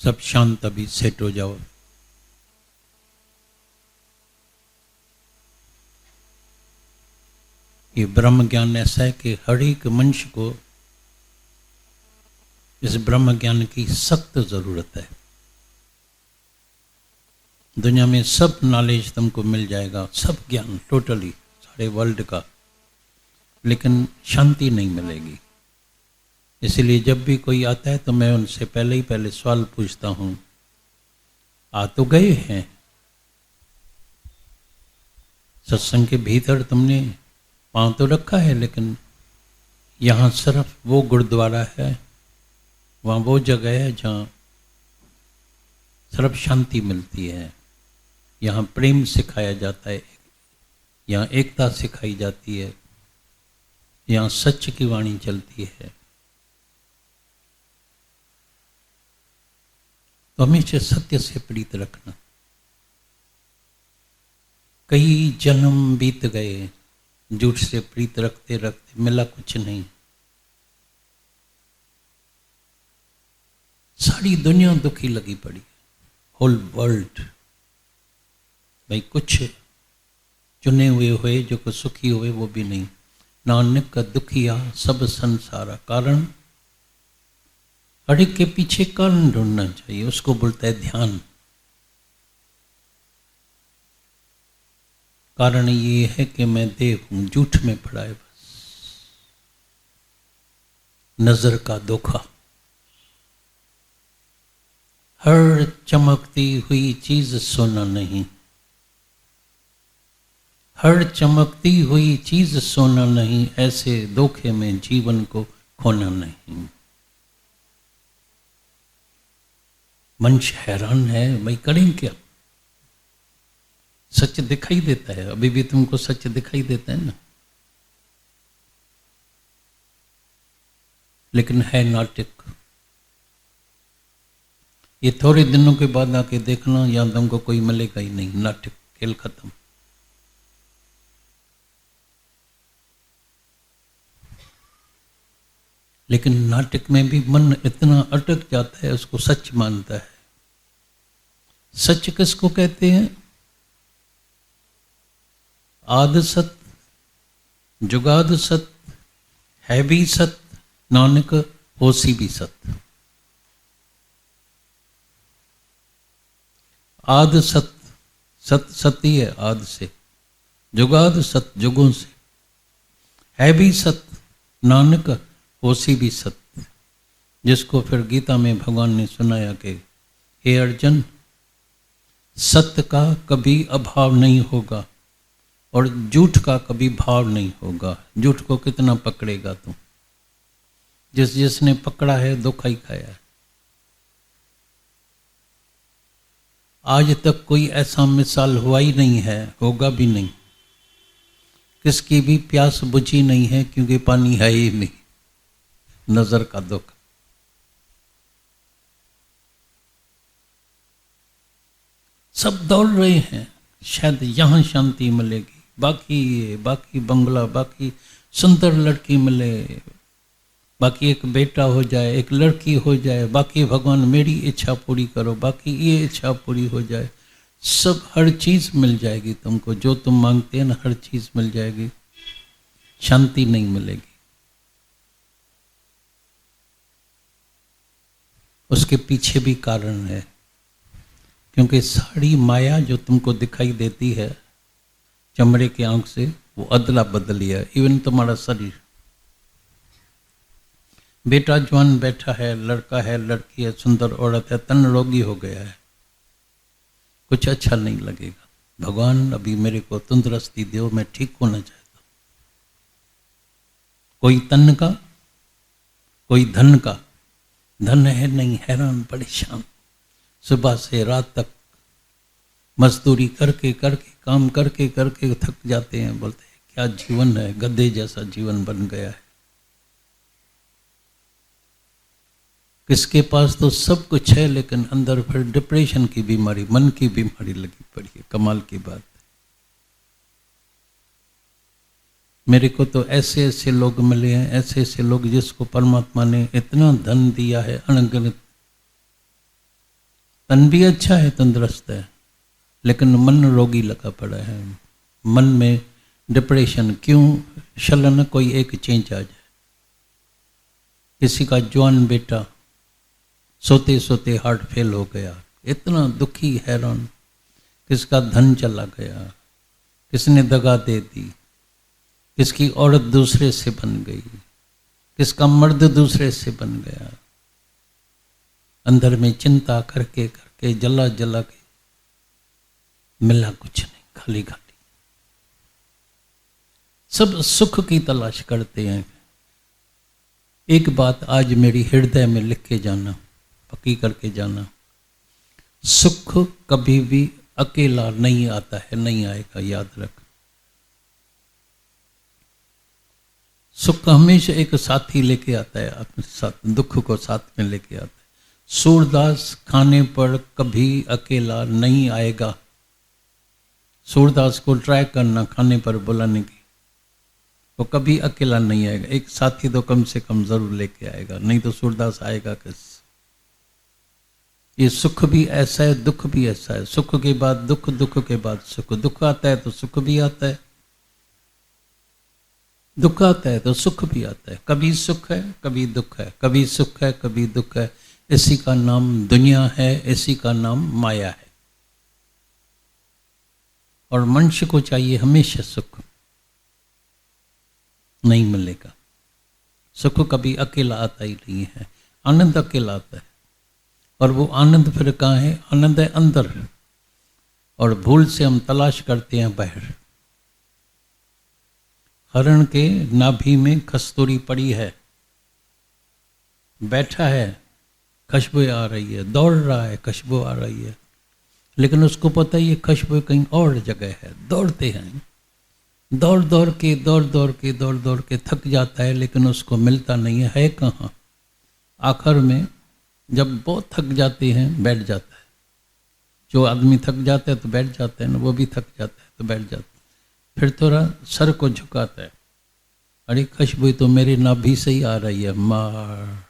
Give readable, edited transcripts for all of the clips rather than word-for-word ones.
सब शांत, अभी सेट हो जाओ। ये ब्रह्म ज्ञान ऐसा है कि हर एक मनुष्य को इस ब्रह्म ज्ञान की सख्त जरूरत है। दुनिया में सब नॉलेज तुमको मिल जाएगा, सब ज्ञान टोटली सारे वर्ल्ड का, लेकिन शांति नहीं मिलेगी। इसलिए जब भी कोई आता है तो मैं उनसे पहले सवाल पूछता हूं, आ तो गए हैं सत्संग के भीतर, तुमने पांव तो रखा है, लेकिन यहाँ सिर्फ वो गुरुद्वारा है, वहाँ वो जगह है जहाँ सिर्फ शांति मिलती है, यहाँ प्रेम सिखाया जाता है, यहाँ एकता सिखाई जाती है, यहाँ सच की वाणी चलती है। तो हमेशा सत्य से प्रीत रखना। कई जन्म बीत गए, झूठ से प्रीत रखते रखते मिला कुछ नहीं। सारी दुनिया दुखी लगी पड़ी, होल वर्ल्ड। भाई कुछ चुने हुए जो को सुखी हुए वो भी नहीं। नानक का दुखिया सब संसारा। कारण हर एक के पीछे कारण ढूंढना चाहिए, उसको बोलता है ध्यान। कारण ये है कि मैं देव हूं, झूठ में पड़ा है बस। नजर का धोखा। हर चमकती हुई चीज सोना नहीं, हर चमकती हुई चीज सोना नहीं, ऐसे धोखे में जीवन को खोना नहीं। मनुष्य हैरान है, भाई करें क्या? सच दिखाई देता है, अभी भी तुमको सच दिखाई देता है ना, लेकिन है नाटक। ये थोड़े दिनों के बाद आके देखना, या तुमको कोई मिलेगा ही नहीं, नाटक, खेल खत्म। लेकिन नाटक में भी मन इतना अटक जाता है, उसको सच मानता है। सच किसको कहते हैं? आद सत, जुगाद सत, है भी सत, नानक होसी भी सत। आद सत, सत सती है आद से, जुगाद सत जुगों से, है भी सत, नानक होसी भी सत्य। जिसको फिर गीता में भगवान ने सुनाया कि हे अर्जुन, सत्य का कभी अभाव नहीं होगा और झूठ का कभी भाव नहीं होगा। झूठ को कितना पकड़ेगा तुम? जिसने पकड़ा है धोखा ही खाया है। आज तक कोई ऐसा मिसाल हुआ ही नहीं है, होगा भी नहीं। किसकी भी प्यास बुझी नहीं है, क्योंकि पानी है ही नहीं। नजर का धोखा। सब दौड़ रहे हैं, शायद यहां शांति मिलेगी, बाकी बंगला, बाकी सुंदर लड़की मिले, बाकी एक बेटा हो जाए, एक लड़की हो जाए, बाकी भगवान मेरी इच्छा पूरी करो, बाकी ये इच्छा पूरी हो जाए। सब हर चीज मिल जाएगी तुमको, जो तुम मांगते हैं ना, हर चीज मिल जाएगी, शांति नहीं मिलेगी। उसके पीछे भी कारण है, क्योंकि सारी माया जो तुमको दिखाई देती है चमड़े की आंख से, वो अदला बदली है। इवन तुम्हारा शरीर, बेटा जवान बैठा है, लड़का है, लड़की है, सुंदर औरत है, तन रोगी हो गया है, कुछ अच्छा नहीं लगेगा। भगवान अभी मेरे को तंदुरुस्ती दो, मैं ठीक होना चाहता हूं। कोई तन का, कोई धन का। धन है नहीं, हैरान परेशान, सुबह से रात तक मजदूरी करके करके, काम करके करके थक जाते हैं। बोलते हैं क्या जीवन है, गधे जैसा जीवन बन गया है। किसके पास तो सब कुछ है, लेकिन अंदर फिर डिप्रेशन की बीमारी, मन की बीमारी लगी पड़ी है। कमाल की बात। मेरे को तो ऐसे ऐसे लोग मिले हैं, ऐसे ऐसे लोग जिसको परमात्मा ने इतना धन दिया है अनगिनत, तन भी अच्छा है, तंदुरुस्त है, लेकिन मन रोगी लगा पड़ा है। मन में डिप्रेशन क्यों? शलन कोई एक चेंज आ जाए। किसी का जवान बेटा सोते सोते हार्ट फेल हो गया, इतना दुखी हैरान। किसका धन चला गया, किसने दगा दे दी, किसकी औरत दूसरे से बन गई, किसका मर्द दूसरे से बन गया। अंदर में चिंता करके करके जला जला के मिला कुछ नहीं, खाली खाली। सब सुख की तलाश करते हैं। एक बात आज मेरी हृदय में लिख के जाना, पक्की करके जाना, सुख कभी भी अकेला नहीं आता है, नहीं आएगा, याद रख। सुख हमेशा एक साथी लेके आता है अपने साथ, दुख को साथ में लेके आता है। सूरदास खाने पर कभी अकेला नहीं आएगा। सूरदास को ट्राई करना खाने पर बुलाने की, वो कभी अकेला नहीं आएगा, एक साथी तो कम से कम जरूर लेके आएगा, नहीं तो सूरदास आएगा कैसे? ये सुख भी ऐसा है, दुख भी ऐसा है। सुख के बाद दुख, दुख के बाद सुख। दुख आता है तो सुख भी आता है, दुख आता है तो सुख भी आता है। कभी सुख है कभी दुख है, कभी सुख है कभी दुख है। इसी का नाम दुनिया है, इसी का नाम माया है। और मनुष्य को चाहिए हमेशा सुख, नहीं मिलेगा। सुख कभी अकेला आता ही नहीं है, आनंद अकेला आता है। और वो आनंद फिर कहाँ है? आनंद है अंदर, और भूल से हम तलाश करते हैं बाहर। हरण के नाभि में कस्तूरी पड़ी है, बैठा है, खुशबू आ रही है, दौड़ रहा है, खुशबू आ रही है, लेकिन उसको पता है ये खुशबू कहीं और जगह है। दौड़ते हैं, दौड़ दौड़ के दौड़ दौड़ के दौड़ दौड़ के थक जाता है, लेकिन उसको मिलता नहीं है कहाँ? आखिर में जब बहुत थक जाते हैं बैठ जाता है। जो आदमी थक जाता है तो बैठ जाता है ना, वो भी थक जाता है तो बैठ जाता है। फिर थोड़ा सर को झुकाता है, अरे खुशबू तो मेरे नाभि से ही आ रही है, मार,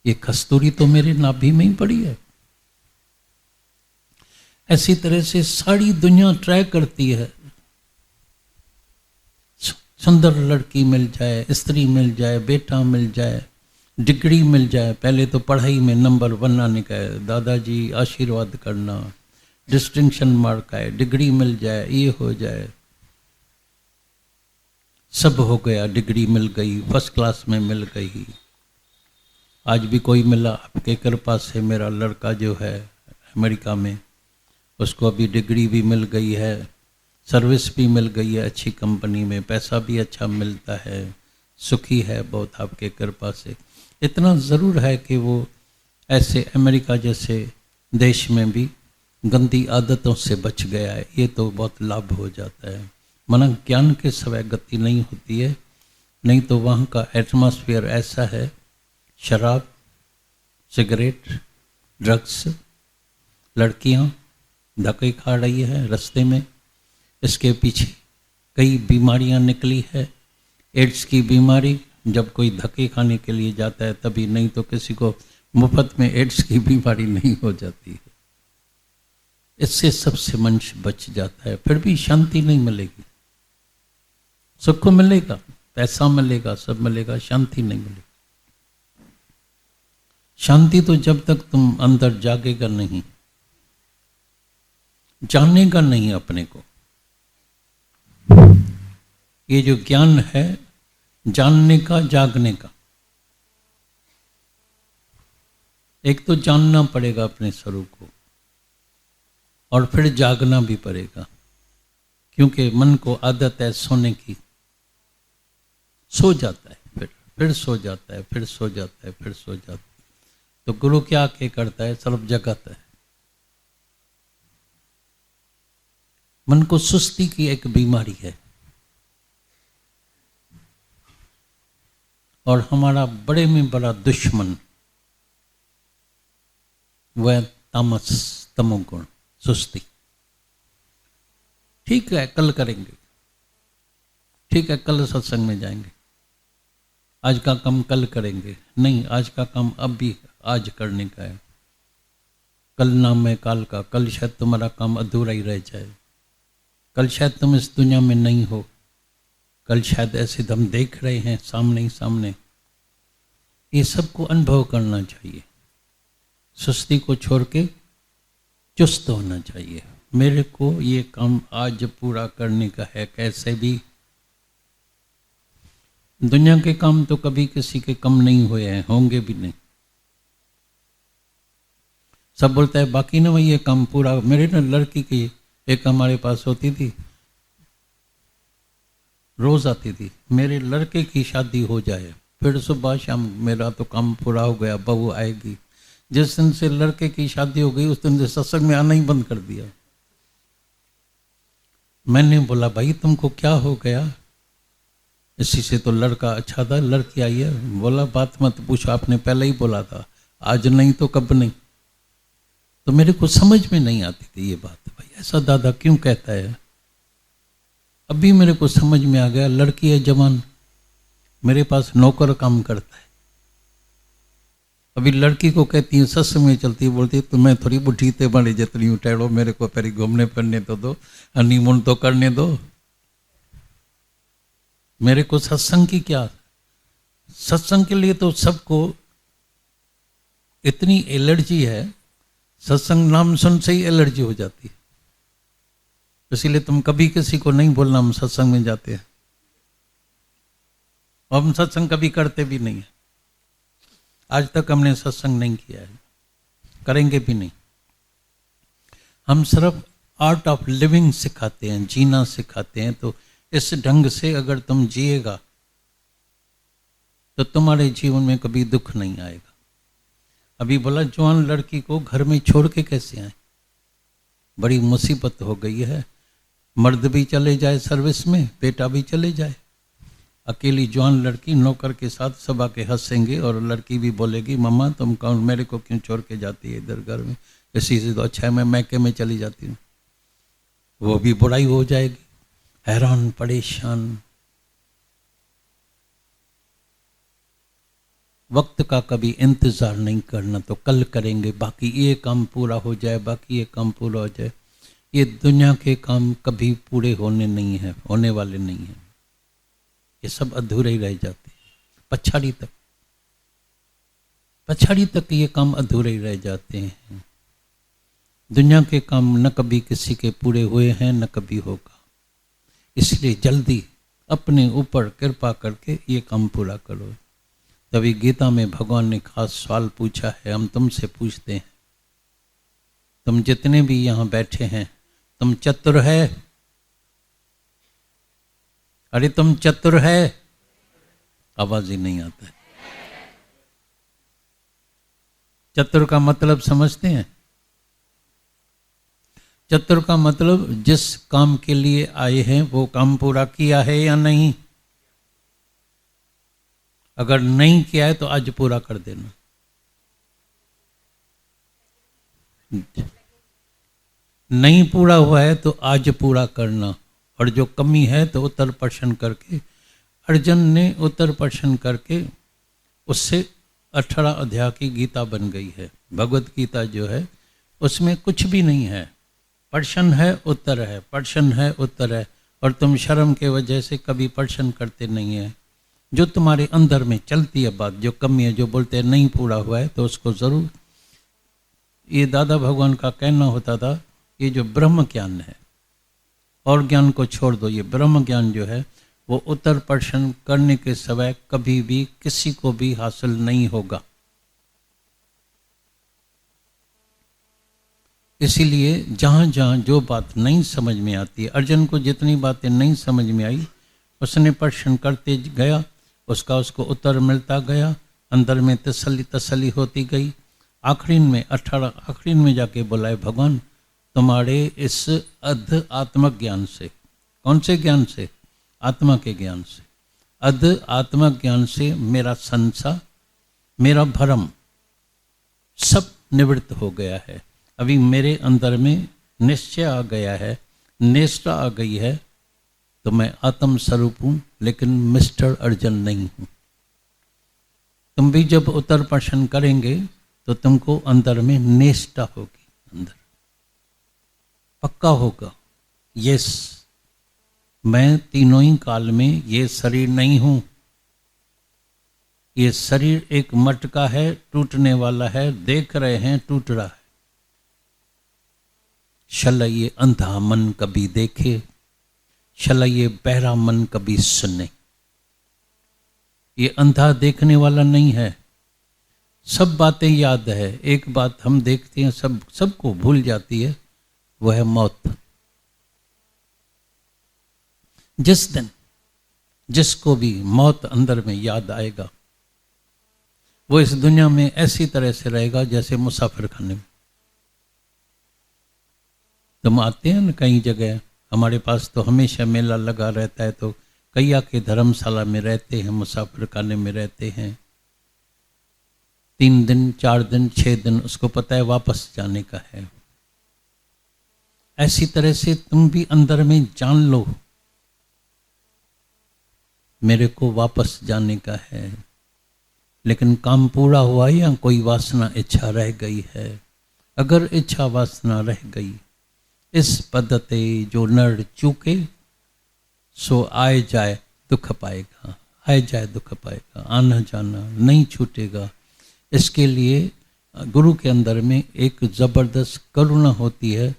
ये कस्तूरी तो मेरे नाभि में ही पड़ी है। ऐसी तरह से सारी दुनिया ट्राई करती है, सुंदर लड़की मिल जाए, स्त्री मिल जाए, बेटा मिल जाए, डिग्री मिल जाए। पहले तो पढ़ाई में नंबर 1 आने का है, दादाजी आशीर्वाद करना, डिस्टिंक्शन मार्क आए, डिग्री मिल जाए, ये हो जाए, सब हो गया, डिग्री मिल गई, फर्स्ट क्लास में मिल गई। आज भी कोई मिला आपके कृपा से, मेरा लड़का जो है अमेरिका में, उसको अभी डिग्री भी मिल गई है, सर्विस भी मिल गई है अच्छी कंपनी में, पैसा भी अच्छा मिलता है, सुखी है बहुत आपके कृपा से। इतना ज़रूर है कि वो ऐसे अमेरिका जैसे देश में भी गंदी आदतों से बच गया है, ये तो बहुत लाभ हो जाता है। मना ज्ञान के सिवाय गति नहीं होती है, नहीं तो वहाँ का एटमॉस्फेयर ऐसा है, शराब, सिगरेट, ड्रग्स, लड़कियाँ धक्के खा रही है रास्ते में, इसके पीछे कई बीमारियां निकली है। एड्स की बीमारी, जब कोई धक्के खाने के लिए जाता है तभी, नहीं तो किसी को मुफ्त में एड्स की बीमारी नहीं हो जाती है। इससे सबसे मनुष्य बच जाता है, फिर भी शांति नहीं मिलेगी। सुख मिलेगा, पैसा मिलेगा, सब मिलेगा, शांति नहीं मिलेगी। शांति तो जब तक तुम अंदर जागेगा नहीं, जानेगा नहीं अपने को। ये जो ज्ञान है जानने का, जागने का, एक तो जानना पड़ेगा अपने स्वरूप को, और फिर जागना भी पड़ेगा, क्योंकि मन को आदत है सोने की, सो जाता है, फिर सो जाता है, फिर सो जाता है, फिर सो जाता है। तो गुरु क्या के करता है? सर्व जगत है। मन को सुस्ती की एक बीमारी है, और हमारा बड़े में बड़ा दुश्मन वह तामस, तमोगुण, सुस्ती। ठीक है कल करेंगे, ठीक है कल सत्संग में जाएंगे, आज का काम कल करेंगे, नहीं आज का काम अब भी आज करने का है। कल नाम है काल का, कल शायद तुम्हारा काम अधूरा ही रह जाए, कल शायद तुम इस दुनिया में नहीं हो, कल शायद ऐसे हम देख रहे हैं सामने ही सामने। ये सबको अनुभव करना चाहिए, सुस्ती को छोड़ के चुस्त होना चाहिए। मेरे को ये काम आज पूरा करने का है, कैसे भी। दुनिया के काम तो कभी किसी के कम नहीं हुए हैं, होंगे भी नहीं। सब बोलता है बाकी ना भाई ये काम पूरा। मेरे ना लड़की की एक हमारे पास होती थी, रोज आती थी, मेरे लड़के की शादी हो जाए फिर सुबह शाम मेरा तो काम पूरा हो गया, बहू आएगी। जिस दिन से लड़के की शादी हो गई उस दिन से सत्संग में आना ही बंद कर दिया। मैंने बोला भाई तुमको क्या हो गया? इसी से तो लड़का अच्छा था, लड़की आई है। बोला बात मत पूछो, आपने पहले ही बोला था, आज नहीं तो कब नहीं। तो मेरे को समझ में नहीं आती थी ये बात, भाई ऐसा दादा क्यों कहता है। अभी मेरे को समझ में आ गया, लड़की है जवान, मेरे पास नौकर काम करता है। अभी लड़की को कहती है सत्संग में चलती है, बोलती है तुम्हें थोड़ी बुढ़ी ते बड़ी जितनी उठेड़ो, मेरे को पहले घूमने फिरने तो दो, हनीमून तो करने दो। मेरे को सत्संग की क्या, सत्संग के लिए तो सबको इतनी एलर्जी है, सत्संग नाम सुन से ही एलर्जी हो जाती है। इसीलिए तुम कभी किसी को नहीं बोलना हम सत्संग में जाते हैं, और हम सत्संग कभी करते भी नहीं है। आज तक हमने सत्संग नहीं किया है, करेंगे भी नहीं। हम सिर्फ आर्ट ऑफ लिविंग सिखाते हैं, जीना सिखाते हैं। तो इस ढंग से अगर तुम जिएगा तो तुम्हारे जीवन में कभी दुख नहीं आएगा। अभी बोला जवान लड़की को घर में छोड़ के कैसे आए, बड़ी मुसीबत हो गई है। मर्द भी चले जाए सर्विस में, बेटा भी चले जाए, अकेली जवान लड़की नौकर के साथ सब आके हंसेंगे, और लड़की भी बोलेगी मम्मा तुम कौन, मेरे को क्यों छोड़ के जाती है इधर घर में, इसी से तो अच्छा है मैं मैके में चली जाती हूँ। वो भी बुराई हो जाएगी, हैरान परेशान। वक्त का कभी इंतजार नहीं करना, तो कल करेंगे, बाकी ये काम पूरा हो जाए, बाकी ये काम पूरा हो जाए। ये दुनिया के काम कभी पूरे होने नहीं है, होने वाले नहीं है। ये सब अधूरे ही रह जाते हैं, पछाड़ी तक ये काम अधूरे ही रह जाते हैं। दुनिया के काम न कभी किसी के पूरे हुए हैं, न कभी होगा। इसलिए जल्दी अपने ऊपर कृपा करके ये काम पूरा करो। तभी गीता में भगवान ने खास सवाल पूछा है, हम तुमसे पूछते हैं, तुम जितने भी यहाँ बैठे हैं, तुम चतुर है? अरे तुम चतुर है? आवाज ही नहीं आता है। चतुर का मतलब समझते हैं? चतुर का मतलब जिस काम के लिए आए हैं वो काम पूरा किया है या नहीं। अगर नहीं किया है तो आज पूरा कर देना। नहीं पूरा हुआ है तो आज पूरा करना, और जो कमी है तो उत्तर प्रश्न करके, अर्जुन ने उत्तर प्रश्न करके उससे 18 अध्याय की गीता बन गई है। भगवत गीता जो है उसमें कुछ भी नहीं है, प्रश्न है उत्तर है, प्रश्न है उत्तर है। और तुम शर्म के वजह से कभी प्रश्न करते नहीं है। जो तुम्हारे अंदर में चलती है बात, जो कमी है, जो बोलते हैं नहीं पूरा हुआ है, तो उसको जरूर, ये दादा भगवान का कहना होता था, ये जो ब्रह्म ज्ञान है और ज्ञान को छोड़ दो, ये ब्रह्म ज्ञान जो है वो उत्तर प्रश्न करने के समय कभी भी किसी को भी हासिल नहीं होगा। इसीलिए जहाँ जहाँ जो बात नहीं समझ में आती है, अर्जुन को जितनी बातें नहीं समझ में आई उसने प्रश्न करते गया, उसको उत्तर मिलता गया, अंदर में तसल्ली होती गई। आखिरी में 18 आखिरी में जाके बोला है भगवान तुम्हारे इस अध आत्मक ज्ञान से, कौन से ज्ञान से? आत्मा के ज्ञान से, अध आत्मक ज्ञान से मेरा संसार, मेरा भ्रम सब निवृत्त हो गया है। अभी मेरे अंदर में निश्चय आ गया है, निष्ठा आ गई है, तो मैं आत्म स्वरूप हूँ, लेकिन मिस्टर अर्जुन नहीं हूँ। तुम भी जब उत्तर प्रश्न करेंगे तो तुमको अंदर में निष्ठा होगी, अंदर पक्का होगा, यस मैं तीनों ही काल में ये शरीर नहीं हूं, ये शरीर एक मटका है, टूटने वाला है, देख रहे हैं टूट रहा है। शल ये अंधा मन कभी देखे, शल ये बहरा मन कभी सुने। ये अंधा देखने वाला नहीं है, सब बातें याद है, एक बात हम देखते हैं सबको भूल जाती है, वह है मौत। जिस दिन जिसको भी मौत अंदर में याद आएगा, वो इस दुनिया में ऐसी तरह से रहेगा जैसे मुसाफिर खाने में। तुम आते हैं ना कई जगह, हमारे पास तो हमेशा मेला लगा रहता है, तो कई आके धर्मशाला में रहते हैं, मुसाफिर खाने में रहते हैं 3 दिन 4 दिन 6 दिन, उसको पता है वापस जाने का है। ऐसी तरह से तुम भी अंदर में जान लो मेरे को वापस जाने का है, लेकिन काम पूरा हुआ या कोई वासना इच्छा रह गई है। अगर इच्छा वासना रह गई, इस पद्धति जो नर चूके सो आए जाए दुख पाएगा, आए जाए दुख पाएगा, आना जाना नहीं छूटेगा। इसके लिए गुरु के अंदर में एक जबरदस्त करुणा होती है,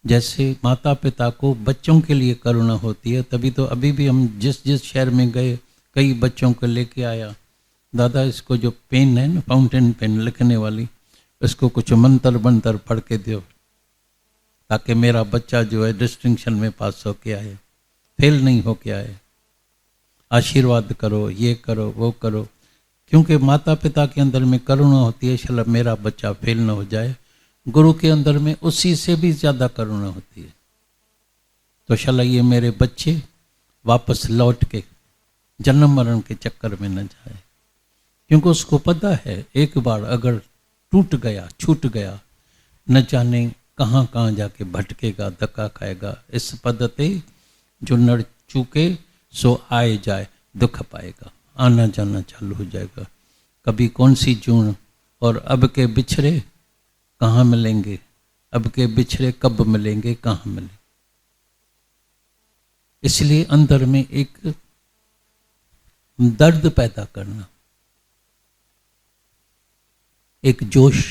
जैसे माता पिता को बच्चों के लिए करुणा होती है। तभी तो अभी भी हम जिस शहर में गए, कई बच्चों को लेके आया, दादा इसको जो पेन है ना, फाउंटेन पेन लिखने वाली, इसको कुछ मंत्र मंत्र पढ़ के दो ताकि मेरा बच्चा जो है डिस्टिंक्शन में पास होके आए, फेल नहीं होके आए। आशीर्वाद करो, ये करो वो करो, क्योंकि माता पिता के अंदर में करुणा होती है, शायद मेरा बच्चा फेल ना हो जाए। गुरु के अंदर में उसी से भी ज्यादा करुणा होती है, तो शाला ये मेरे बच्चे वापस लौट के जन्म मरण के चक्कर में न जाए, क्योंकि उसको पता है एक बार अगर टूट गया छूट गया, न जाने कहाँ कहाँ जाके भटकेगा, धक्का खाएगा। इस पद्धति जो नर चूके सो आए जाए दुख पाएगा, आना जाना चालू हो जाएगा। कभी कौन सी जून और अब के बिछड़े कहाँ मिलेंगे, अब के बिछड़े कब मिलेंगे, कहाँ मिलेंगे। इसलिए अंदर में एक दर्द पैदा करना, एक जोश,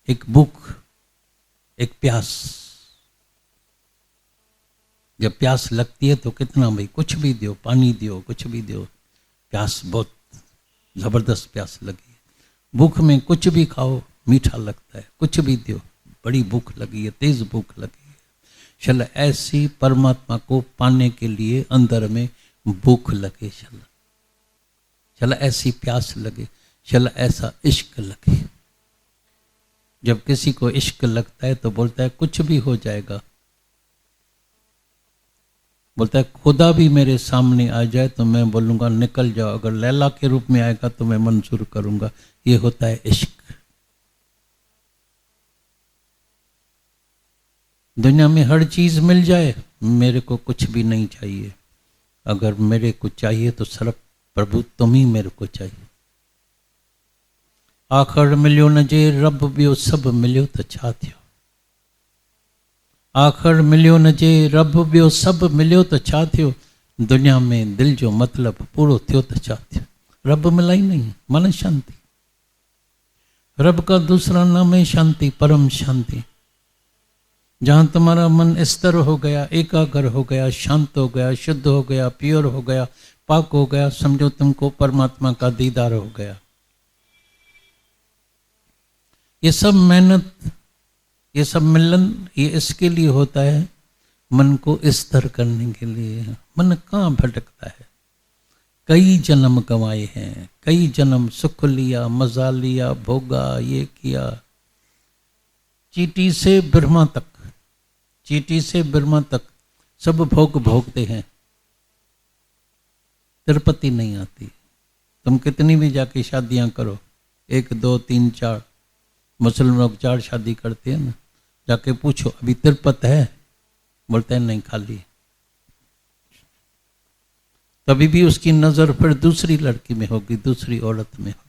एक भूख, एक प्यास। जब प्यास लगती है तो कितना भाई कुछ भी दो, पानी दो, कुछ भी दो, प्यास बहुत जबरदस्त प्यास लगी है। भूख में कुछ भी खाओ मीठा लगता है, कुछ भी दो, बड़ी भूख लगी है, तेज भूख लगी है। चल ऐसी परमात्मा को पाने के लिए अंदर में भूख लगे, चल ऐसी प्यास लगे, चल ऐसा इश्क लगे। जब किसी को इश्क लगता है तो बोलता है कुछ भी हो जाएगा, बोलता है खुदा भी मेरे सामने आ जाए तो मैं बोलूंगा निकल जाओ, अगर लैला के रूप में आएगा तो मैं मंजूर करूंगा। ये होता है इश्क। दुनिया में हर चीज मिल जाए, मेरे को कुछ भी नहीं चाहिए। अगर मेरे को चाहिए तो सिर्फ प्रभु तुम ही मेरे को चाहिए। आखिर मिलियो न जे रब बियो सब मिलियो तो छा थियो। आखिर मिलियो न जे रब बियो सब मिलियो तो छा थियो। दुनिया में दिल जो मतलब पूरो थियो तो छा थियो। रब मिला ही नहीं, मन शांति। रब का दूसरा नाम है शांति, परम शांति। जहां तुम्हारा मन स्थिर हो गया, एकाग्र हो गया, शांत हो गया, शुद्ध हो गया, प्योर हो गया, पाक हो गया, समझो तुमको परमात्मा का दीदार हो गया। ये सब मेहनत, ये सब मिलन, ये इसके लिए होता है, मन को स्थिर करने के लिए। मन कहाँ भटकता है? कई जन्म कमाए हैं, कई जन्म सुख लिया, मजा लिया, भोगा, ये किया। चींटी से ब्रह्मा तक, चींटी से ब्रह्मा तक सब भोग भोगते हैं, तिरुपति नहीं आती। तुम कितनी भी जाके शादियां करो, 1 2 3 4, मुसलमान लोग 4 शादी करते हैं ना, जाके पूछो अभी तिरुपति है, बोलते हैं नहीं खाली। तभी भी उसकी नजर फिर दूसरी लड़की में होगी, दूसरी औरत में होगी।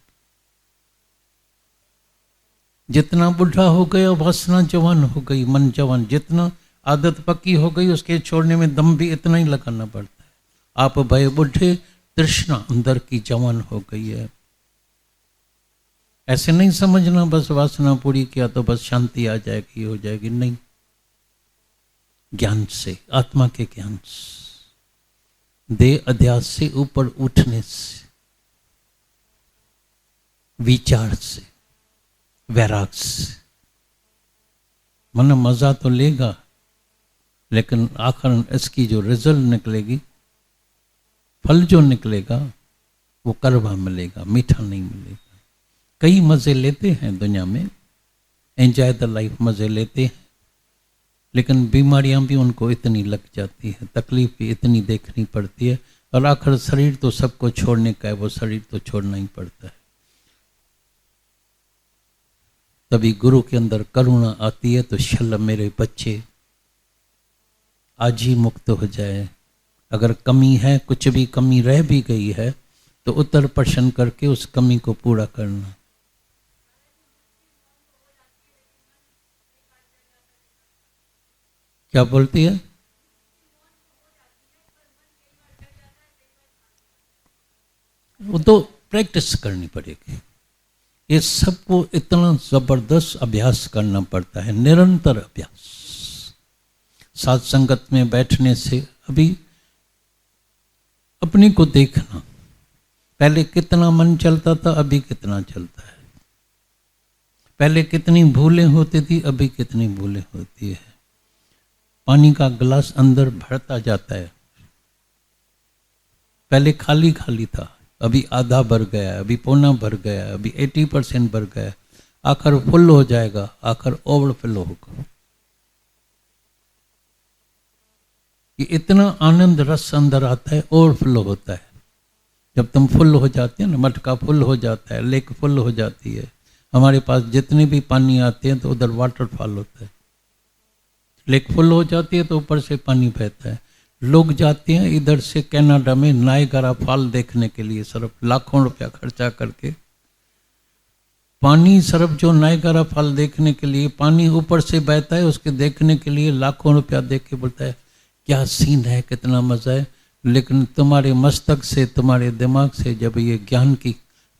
जितना बुढ़ा हो गया वासना जवान हो गई, मन जवान, जितना आदत पक्की हो गई उसके छोड़ने में दम भी इतना ही लगाना पड़ता है। आप भय बुढ़े, तृष्णा अंदर की जवान हो गई है। ऐसे नहीं समझना बस वासना पूरी किया तो बस शांति आ जाएगी, हो जाएगी, नहीं। ज्ञान से, आत्मा के ज्ञान से, देह अध्यास से ऊपर उठने से, विचार से, वैराग से, मन मजा तो लेगा लेकिन आखिर इसकी जो रिजल्ट निकलेगी, फल जो निकलेगा वो कड़वा मिलेगा, मीठा नहीं मिलेगा। कई मजे लेते हैं दुनिया में, एंजॉय द लाइफ, मजे लेते हैं, लेकिन बीमारियां भी उनको इतनी लग जाती है, तकलीफ भी इतनी देखनी पड़ती है, और आखिर शरीर तो सबको छोड़ने का है, वो शरीर तो छोड़ना ही पड़ता है। तभी गुरु के अंदर करुणा आती है, तो शल मेरे बच्चे आज ही मुक्त हो जाए। अगर कमी है, कुछ भी कमी रह भी गई है, तो उत्तर प्रश्न करके उस कमी को पूरा करना। क्या बोलती है? वो तो प्रैक्टिस करनी पड़ेगी। ये सबको इतना जबरदस्त अभ्यास करना पड़ता है, निरंतर अभ्यास। साथ संगत में बैठने से अभी अपने को देखना, पहले कितना मन चलता था, अभी कितना चलता है। पहले कितनी भूलें होती थी, अभी कितनी भूलें होती है। पानी का गिलास अंदर भरता जाता है, पहले खाली खाली था, अभी आधा भर गया, अभी पौना भर गया, अभी 80% भर गया, आखिर फुल हो जाएगा, आखिर ओवरफ्लो होगा। ये इतना आनंद रस अंदर आता है, ओवरफ्लो होता है। जब तुम फुल हो जाते हैं ना, मटका फुल हो जाता है, लेक फुल हो जाती है। हमारे पास जितने भी पानी आते हैं तो उधर वाटरफॉल होता है, लेक फुल हो जाती है तो ऊपर से पानी बहता है। लोग जाते हैं इधर से कनाडा में नायगरा फॉल देखने के लिए, सिर्फ लाखों रुपया खर्चा करके। पानी सिर्फ जो नायगरा फॉल देखने के लिए, पानी ऊपर से बहता है, उसके देखने के लिए लाखों रुपया दे के बोलता है क्या सीन है, कितना मजा है। लेकिन तुम्हारे मस्तक से, तुम्हारे दिमाग से जब ये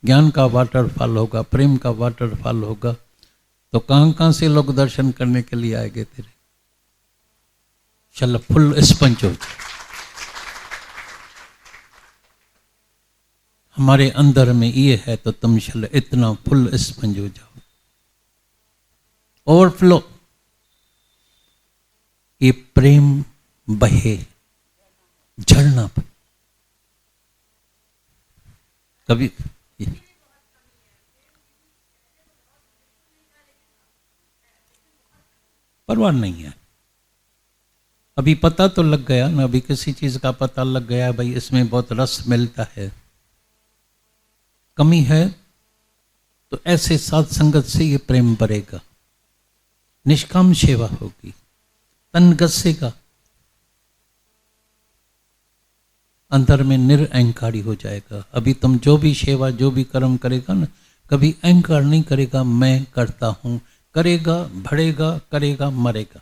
ज्ञान का वाटरफॉल होगा, प्रेम का वाटरफॉल होगा, तो कहां कहां से लोग दर्शन करने के लिए आएंगे तेरे। चल फुल स्पंज हो जाए। हमारे अंदर में ये है तो तुम चल इतना फुल स्पंज हो जाओ, ओवरफ्लो। ये प्रेम बहे, झरना कभी परवाह नहीं है। अभी पता तो लग गया ना, अभी किसी चीज का पता लग गया भाई इसमें बहुत रस मिलता है। कमी है तो ऐसे साथ संगत से ये प्रेम बढ़ेगा, निष्काम सेवा होगी, तन गसेगा, अंदर में निरअहंकारी हो जाएगा। अभी तुम जो भी सेवा, जो भी कर्म करेगा ना, कभी अहंकार नहीं करेगा, मैं करता हूं, करेगा, बढ़ेगा, करेगा, मरेगा।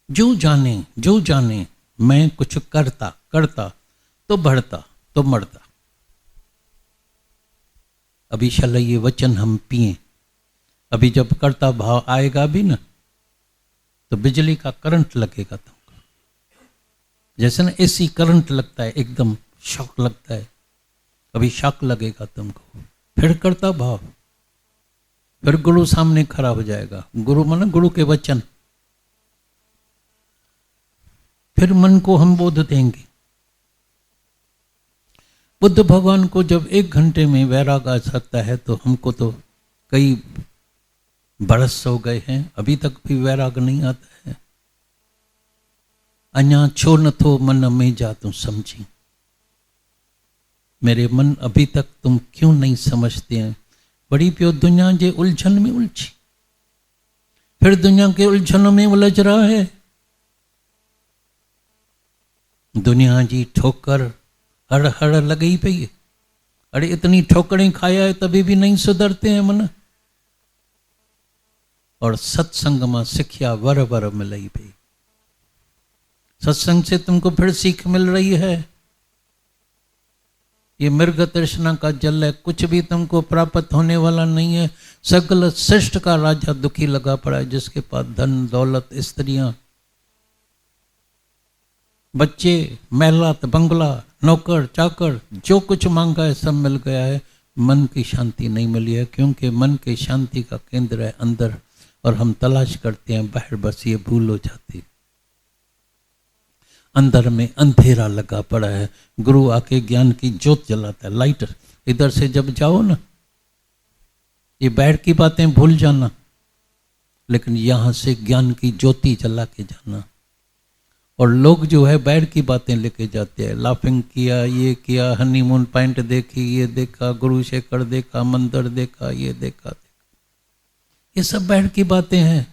जो जाने मैं कुछ करता तो बढ़ता तो मरता। अभी शाला ये वचन हम पिए, अभी जब करता भाव आएगा भी ना, तो बिजली का करंट लगेगा तुमको। जैसे ना एसी करंट लगता है, एकदम शॉक लगता है, अभी शॉक लगेगा तुमको। फिर करता भाव, फिर गुरु सामने खड़ा हो जाएगा, गुरु माना गुरु के वचन, फिर मन को हम बोध देंगे। बुद्ध भगवान को जब 1 घंटे में वैराग आ सकता है, तो हमको तो कई बरस हो गए हैं, अभी तक भी वैराग नहीं आता है। अन्या छो न थो मन में जा तू समझी, मेरे मन अभी तक तुम क्यों नहीं समझते हैं। बड़ी प्यो दुनिया जे उलझन में उलझी, फिर दुनिया के उलझनों में उलझ रहा है। दुनिया जी ठोकर हड़ हड़ लगी पई है, अरे इतनी ठोकरें खाया है तभी भी नहीं सुधरते हैं मन। और सत्संग में सिक्ख्या वर वर मिलई भाई, सत्संग से तुमको फिर सीख मिल रही है। ये मृग तृष्णा का जल है, कुछ भी तुमको प्राप्त होने वाला नहीं है। सकल श्रेष्ठ का राजा दुखी लगा पड़ा है, जिसके पास धन दौलत स्त्रियां बच्चे महलात बंगला नौकर चाकर जो कुछ मांगा है सब मिल गया है, मन की शांति नहीं मिली है। क्योंकि मन की शांति का केंद्र है अंदर, और हम तलाश करते हैं बाहर, बस ये भूल हो जाती। अंदर में अंधेरा लगा पड़ा है, गुरु आके ज्ञान की ज्योत जलाता है, लाइटर। इधर से जब जाओ ना, ये बाहर की बातें भूल जाना, लेकिन यहां से ज्ञान की ज्योति जला के जाना। और लोग जो है बाहर की बातें लेके जाते हैं, लाफिंग किया, ये किया, हनीमून पॉइंट देखी, ये देखा, गुरु शेखर देखा, मंदिर देखा, ये देखा, ये सब बाहर की बातें हैं।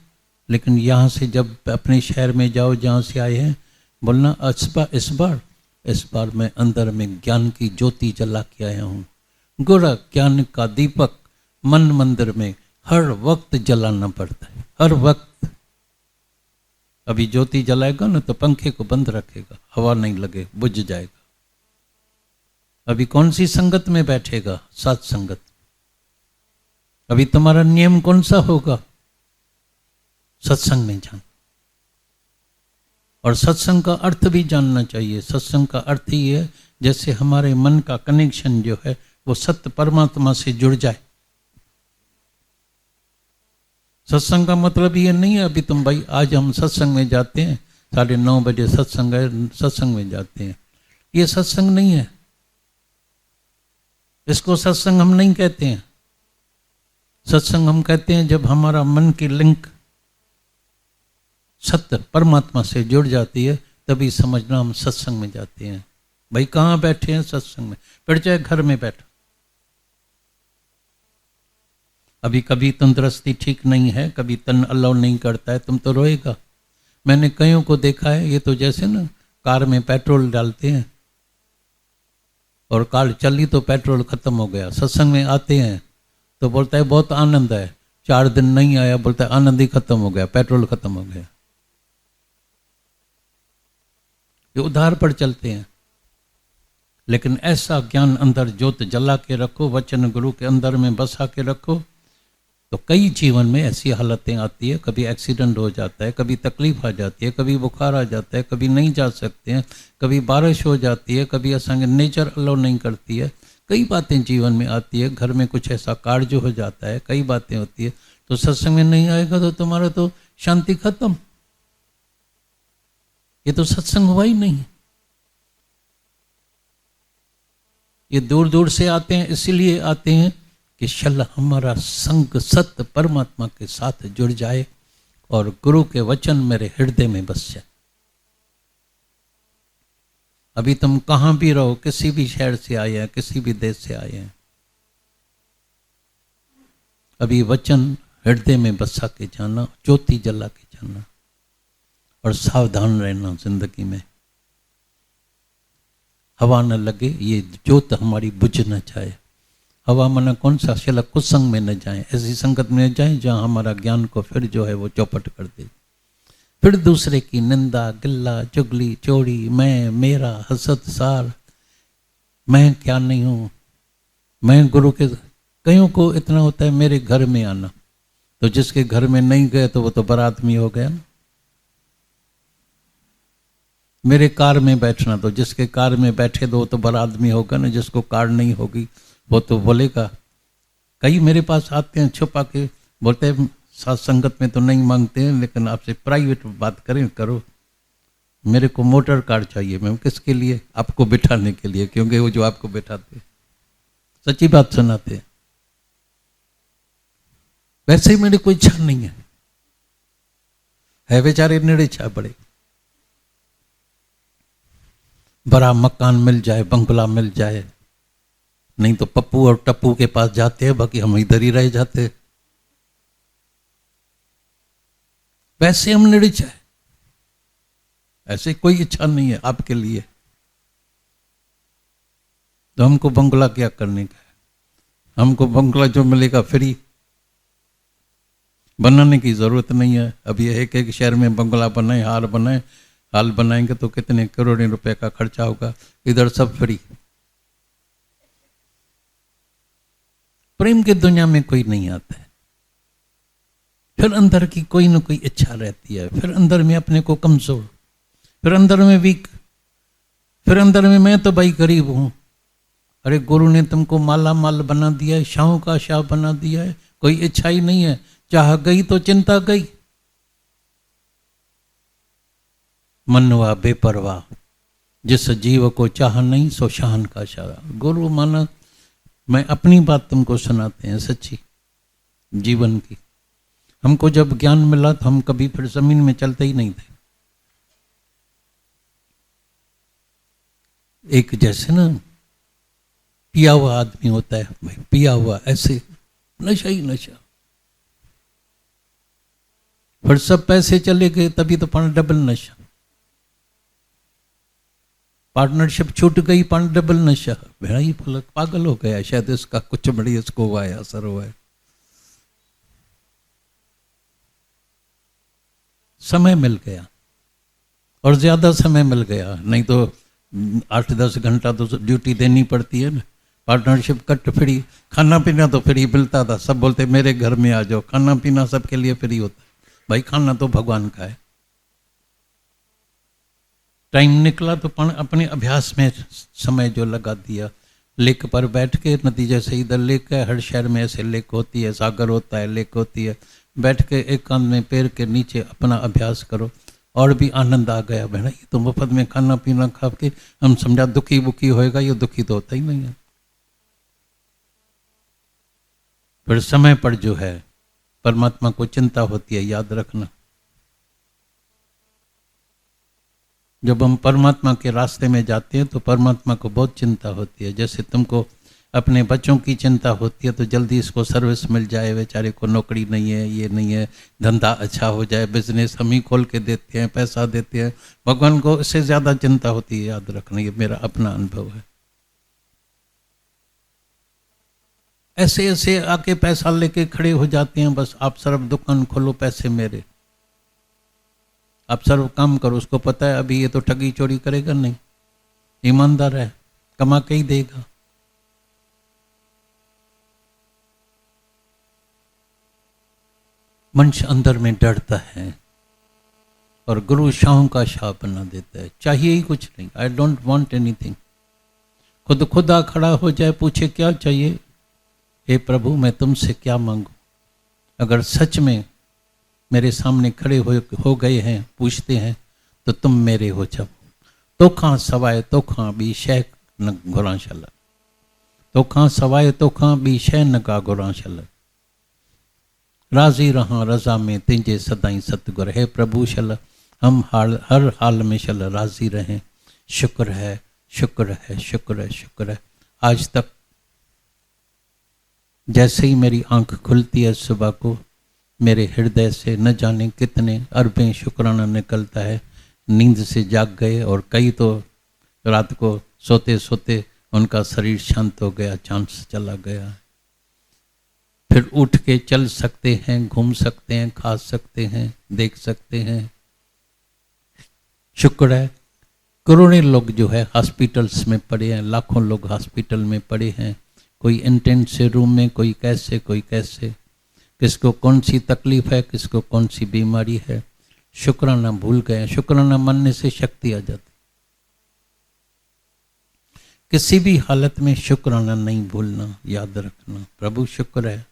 लेकिन यहाँ से जब अपने शहर में जाओ जहाँ से आए हैं, बोलना इस बार मैं अंदर में ज्ञान की ज्योति जला के आया हूँ। गुर ज्ञान का दीपक मन मंदिर में हर वक्त जलाना पड़ता है, हर वक्त। अभी ज्योति जलाएगा ना तो पंखे को बंद रखेगा, हवा नहीं लगे, बुझ जाएगा। अभी कौन सी संगत में बैठेगा? सात संगत। अभी तुम्हारा नियम कौन सा होगा? सत्संग में जान। और सत्संग का अर्थ भी जानना चाहिए। सत्संग का अर्थ ही है जैसे हमारे मन का कनेक्शन जो है वो सत्य परमात्मा से जुड़ जाए। सत्संग का मतलब ये नहीं है अभी तुम भाई आज हम सत्संग में जाते हैं, 9:30 बजे सत्संग है, सत्संग में जाते हैं, ये सत्संग नहीं है। इसको सत्संग हम नहीं कहते हैं। सत्संग हम कहते हैं जब हमारा मन की लिंक सत्य परमात्मा से जुड़ जाती है, तभी समझना हम सत्संग में जाते हैं। भाई कहाँ बैठे हैं? सत्संग में। फिर चाहे घर में बैठो। अभी कभी तंदुरुस्ती ठीक नहीं है, कभी तन अलाउ नहीं करता है, तुम तो रोएगा। मैंने कईयों को देखा है, ये तो जैसे ना कार में पेट्रोल डालते हैं और कार चली तो पेट्रोल खत्म हो गया, सत्संग में आते हैं तो बोलता है बहुत आनंद है, 4 दिन नहीं आया, बोलता है आनंद ही खत्म हो गया, पेट्रोल खत्म हो गया। ये उधार पर चलते हैं। लेकिन ऐसा ज्ञान अंदर ज्योत जला के रखो, वचन गुरु के अंदर में बसा के रखो, तो कई जीवन में ऐसी हालतें आती है, कभी एक्सीडेंट हो जाता है, कभी तकलीफ आ जाती है, कभी बुखार आ जाता है, कभी नहीं जा सकते हैं, कभी बारिश हो जाती है, कभी असंग नेचर अलाउ नहीं करती है, कई बातें जीवन में आती है, घर में कुछ ऐसा कार्य हो जाता है, कई बातें होती है। तो सत्संग में नहीं आएगा तो तुम्हारा तो शांति खत्म। ये तो सत्संग हुआ ही नहीं। ये दूर दूर से आते हैं, इसीलिए आते हैं कि शल हमारा संग सत्य परमात्मा के साथ जुड़ जाए और गुरु के वचन मेरे हृदय में बस जाए। अभी तुम कहां भी रहो, किसी भी शहर से आए हैं, किसी भी देश से आए हैं, अभी वचन हृदय में बसा के जाना, ज्योति जला के जाना और सावधान रहना। जिंदगी में हवा न लगे, ये ज्योत हमारी बुझ न जाए। हवा मना कौन सा? शल कुसंग में न जाए, ऐसी संगत में न जाए जहां हमारा ज्ञान को फिर जो है वो चौपट कर दे। फिर दूसरे की निंदा गिल्ला चुगली चोरी, मैं मेरा हसद सार, मैं क्या नहीं हूं, मैं गुरु के। कईयों को इतना होता है मेरे घर में आना, तो जिसके घर में नहीं गए तो वो तो बरादमी हो गया ना। मेरे कार में बैठना, तो जिसके कार में बैठे तो वो तो बरादमी होगा ना, जिसको कार नहीं होगी वो तो बोलेगा। कई मेरे पास आते हैं छुपा के, बोलते हैं साथ संगत में तो नहीं मांगते हैं, लेकिन आपसे प्राइवेट बात करें करो, मेरे को मोटर कार चाहिए। मैं किसके लिए? आपको बिठाने के लिए, क्योंकि वो जो आपको बिठाते सच्ची बात सुनाते। वैसे ही मेरी कोई इच्छा नहीं है बेचारे निरीच्छा बड़े, बड़ा मकान मिल जाए, बंगला मिल जाए, नहीं तो पप्पू और टप्पू के पास जाते हैं, बाकी हम इधर ही रह जाते हैं। वैसे हम निरीच्छा है, ऐसे कोई इच्छा नहीं है आपके लिए। तो हमको बंगला क्या करने का है? हमको बंगला जो मिलेगा फ्री, बनाने की जरूरत नहीं है। अब ये एक एक शहर में बंगला बनाए, हाल बनाएंगे तो कितने करोड़ों रुपए का खर्चा होगा। इधर सब फ्री। प्रेम की दुनिया में कोई नहीं आता है। फिर अंदर की कोई ना कोई इच्छा रहती है, फिर अंदर में अपने को कमजोर, फिर अंदर में वीक, फिर अंदर में मैं तो भाई गरीब हूं। अरे गुरु ने तुमको माला माल बना दिया है, शाहों का शाह बना दिया है, कोई इच्छा ही नहीं है। चाह गई तो चिंता गई। मनवा बेपरवाह, जिस जीव को चाह नहीं सो शाहन का शाह। गुरु माना, मैं अपनी बात तुमको सुनाते हैं सच्ची जीवन की। हमको जब ज्ञान मिला तो हम कभी फिर जमीन में चलते ही नहीं थे। एक जैसे ना पिया हुआ आदमी होता है भाई, पिया हुआ ऐसे नशा ही नशा। फिर सब पैसे चले गए तभी तो डबल नशा। पार्टनरशिप छूट गई, डबल नशा। भेड़ा ही पागल हो गया, शायद इसका कुछ बड़ी इसको हुआ है, असर हुआ है। समय मिल गया और ज्यादा समय मिल गया, नहीं तो 8-10 घंटा तो ड्यूटी देनी पड़ती है ना। पार्टनरशिप कट फ्री, खाना पीना तो फ्री मिलता था। सब बोलते मेरे घर में आ जाओ, खाना पीना सबके लिए फ्री होता है। भाई खाना तो भगवान का है। टाइम निकला तो अपने अभ्यास में समय जो लगा दिया। लेक पर बैठ के, नतीजे से इधर लेक है, हर शहर में ऐसे लेक होती है, सागर होता है, लेक होती है। बैठ के एक कान में पैर के नीचे अपना अभ्यास करो, और भी आनंद आ गया। बहना ये तो मुफ्त में खाना पीना खा के हम समझा दुखी बुखी होएगा, ये दुखी तो होता ही नहीं है। फिर समय पर जो है परमात्मा को चिंता होती है, याद रखना। जब हम परमात्मा के रास्ते में जाते हैं तो परमात्मा को बहुत चिंता होती है। जैसे तुमको अपने बच्चों की चिंता होती है तो जल्दी इसको सर्विस मिल जाए, बेचारे को नौकरी नहीं है, ये नहीं है, धंधा अच्छा हो जाए, बिजनेस हम ही खोल के देते हैं, पैसा देते हैं। भगवान को इससे ज्यादा चिंता होती है, याद रखना, ये मेरा अपना अनुभव है। ऐसे ऐसे आके पैसा लेके खड़े हो जाते हैं, बस आप सिर्फ दुकान खोलो, पैसे मेरे, आप सर्व काम करो। उसको पता है अभी ये तो ठगी चोरी करेगा नहीं, ईमानदार है, कमा के ही देगा। मनुष्य अंदर में डरता है और गुरु शाहों का शाह बना देता है। चाहिए ही कुछ नहीं, आई डोंट वांट एनीथिंग। खुदा खड़ा हो जाए, पूछे क्या चाहिए, हे प्रभु मैं तुमसे क्या मांगू। अगर सच में मेरे सामने खड़े हो गए हैं, पूछते हैं, तो तुम मेरे हो जाओ। तो खां सवाए तो खां बी शह न गुराशल, तो खां सवाए तो खां बी शह न का गुराशल। राजी रहा रजा में तिंजे सदाई सतगुर। है प्रभु शल हम हर हाल में शल राजी रहें। शुक्र है, शुक्र है, शुक्र है, शुक्र है। आज तक जैसे ही मेरी आंख खुलती है सुबह को, मेरे हृदय से न जाने कितने अरबें शुक्राना निकलता है। नींद से जाग गए और कई तो रात को सोते सोते उनका शरीर शांत हो गया, चांस चला गया। फिर उठ के चल सकते हैं, घूम सकते हैं, खा सकते हैं, देख सकते हैं। शुक्र है। करोड़ों लोग जो है हॉस्पिटल्स में पड़े हैं, लाखों लोग हॉस्पिटल में पड़े हैं, कोई इंटेंसिव रूम में, कोई कैसे, कोई कैसे, किसको कौन सी तकलीफ है, किसको कौन सी बीमारी है। शुक्राना भूल गए। शुक्राना मानने से शक्ति आ जाती। किसी भी हालत में शुक्राना नहीं भूलना, याद रखना। प्रभु शुक्र है,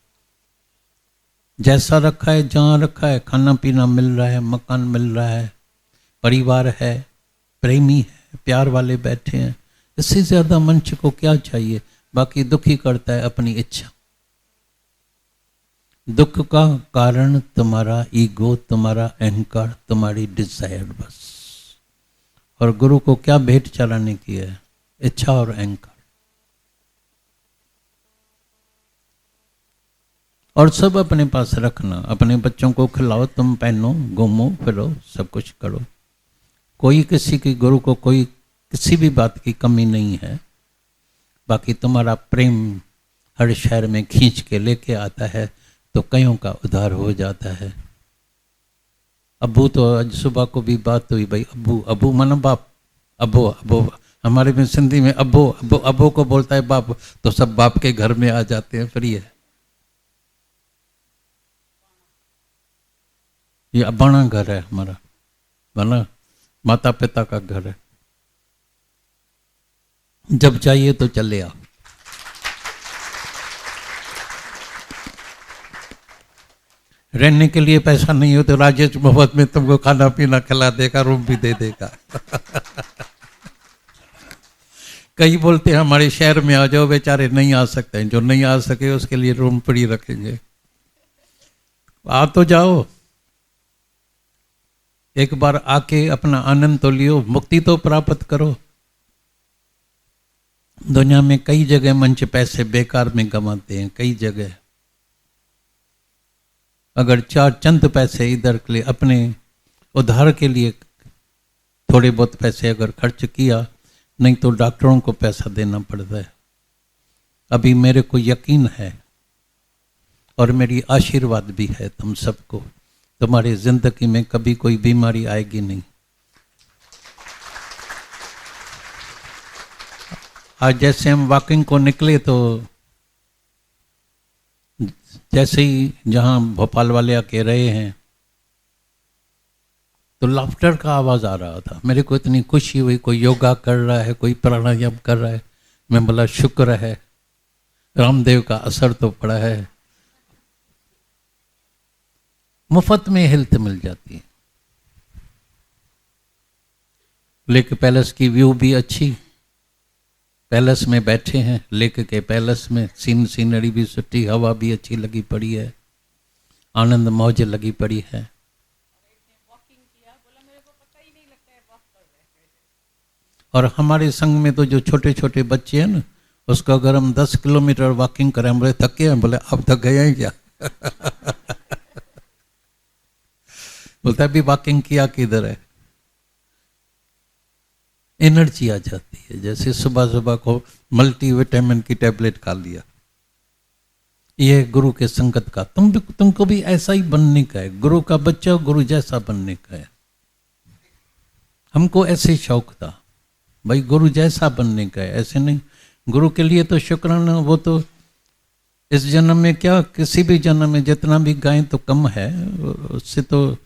जैसा रखा है, जहाँ रखा है, खाना पीना मिल रहा है, मकान मिल रहा है, परिवार है, प्रेमी है, प्यार वाले बैठे हैं। इससे ज्यादा मनुष्य को क्या चाहिए। बाकी दुखी करता है अपनी इच्छा। दुख का कारण तुम्हारा ईगो, तुम्हारा अहंकार, तुम्हारी डिजायर बस। और गुरु को क्या भेंट चढ़ाने की है, इच्छा और अहंकार। और सब अपने पास रखना। अपने बच्चों को खिलाओ, तुम पहनो, घूमो फिरो, सब कुछ करो। कोई किसी की, गुरु को कोई किसी भी बात की कमी नहीं है। बाकी तुम्हारा प्रेम हर शहर में खींच के लेके आता है तो कईयों का उद्धार हो जाता है। अबू तो आज सुबह को भी बात हुई, भाई अबू अबू मानो बाप, अबो अबो हमारे में सिंधी में अबो अबो अबो को बोलता है बाप, तो सब बाप के घर में आ जाते हैं। फिर ये अबाना घर है हमारा, बना माता पिता का घर है। जब चाहिए तो चले आओ। रहने के लिए पैसा नहीं हो तो राजेश मोहब्बत में तुमको खाना पीना खिला देगा, रूम भी दे देगा। कई बोलते हैं हमारे शहर में आ जाओ, बेचारे नहीं आ सकते हैं, जो नहीं आ सके उसके लिए रूम फ्री रखेंगे। आ तो जाओ, एक बार आके अपना आनंद तो लियो, मुक्ति तो प्राप्त करो। दुनिया में कई जगह मंच पैसे बेकार में कमाते हैं, कई जगह। अगर चार चंद पैसे इधर के लिए अपने उद्धार के लिए थोड़े बहुत पैसे अगर खर्च किया, नहीं तो डॉक्टरों को पैसा देना पड़ता है। अभी मेरे को यकीन है और मेरी आशीर्वाद भी है तुम सबको, तुम्हारी जिंदगी में कभी कोई बीमारी आएगी नहीं। आज जैसे हम वॉकिंग को निकले तो जैसे ही जहां भोपाल वाले आके रहे हैं तो लाफ्टर का आवाज आ रहा था। मेरे को इतनी खुशी हुई, कोई योगा कर रहा है, कोई प्राणायाम कर रहा है। मैं बोला शुक्र है, रामदेव का असर तो पड़ा है। मुफ्त में हेल्थ मिल जाती है। लेक पैलेस की व्यू भी अच्छी, पैलेस में बैठे हैं, लेक के पैलेस में सीनरी भी सुठी, हवा भी अच्छी लगी पड़ी है, आनंद मौज लगी पड़ी है। और हमारे संग में तो जो छोटे छोटे बच्चे हैं ना, उसको अगर हम 10 किलोमीटर वॉकिंग करें, हम बोले थके हैं, बोले अब थक गए हैं क्या? बोलता है अभी वॉकिंग किया किधर है। एनर्जी आ जाती है, जैसे सुबह सुबह को मल्टीविटामिन की टैबलेट खा लिया। ये गुरु के संगत का, तुमको भी ऐसा ही बनने का है। गुरु का बच्चा गुरु जैसा बनने का है। हमको ऐसे शौक था भाई, गुरु जैसा बनने का है, ऐसे नहीं। गुरु के लिए तो शुक्राना, वो तो इस जन्म में क्या किसी भी जन्म में जितना भी गाएं तो कम है, उससे तो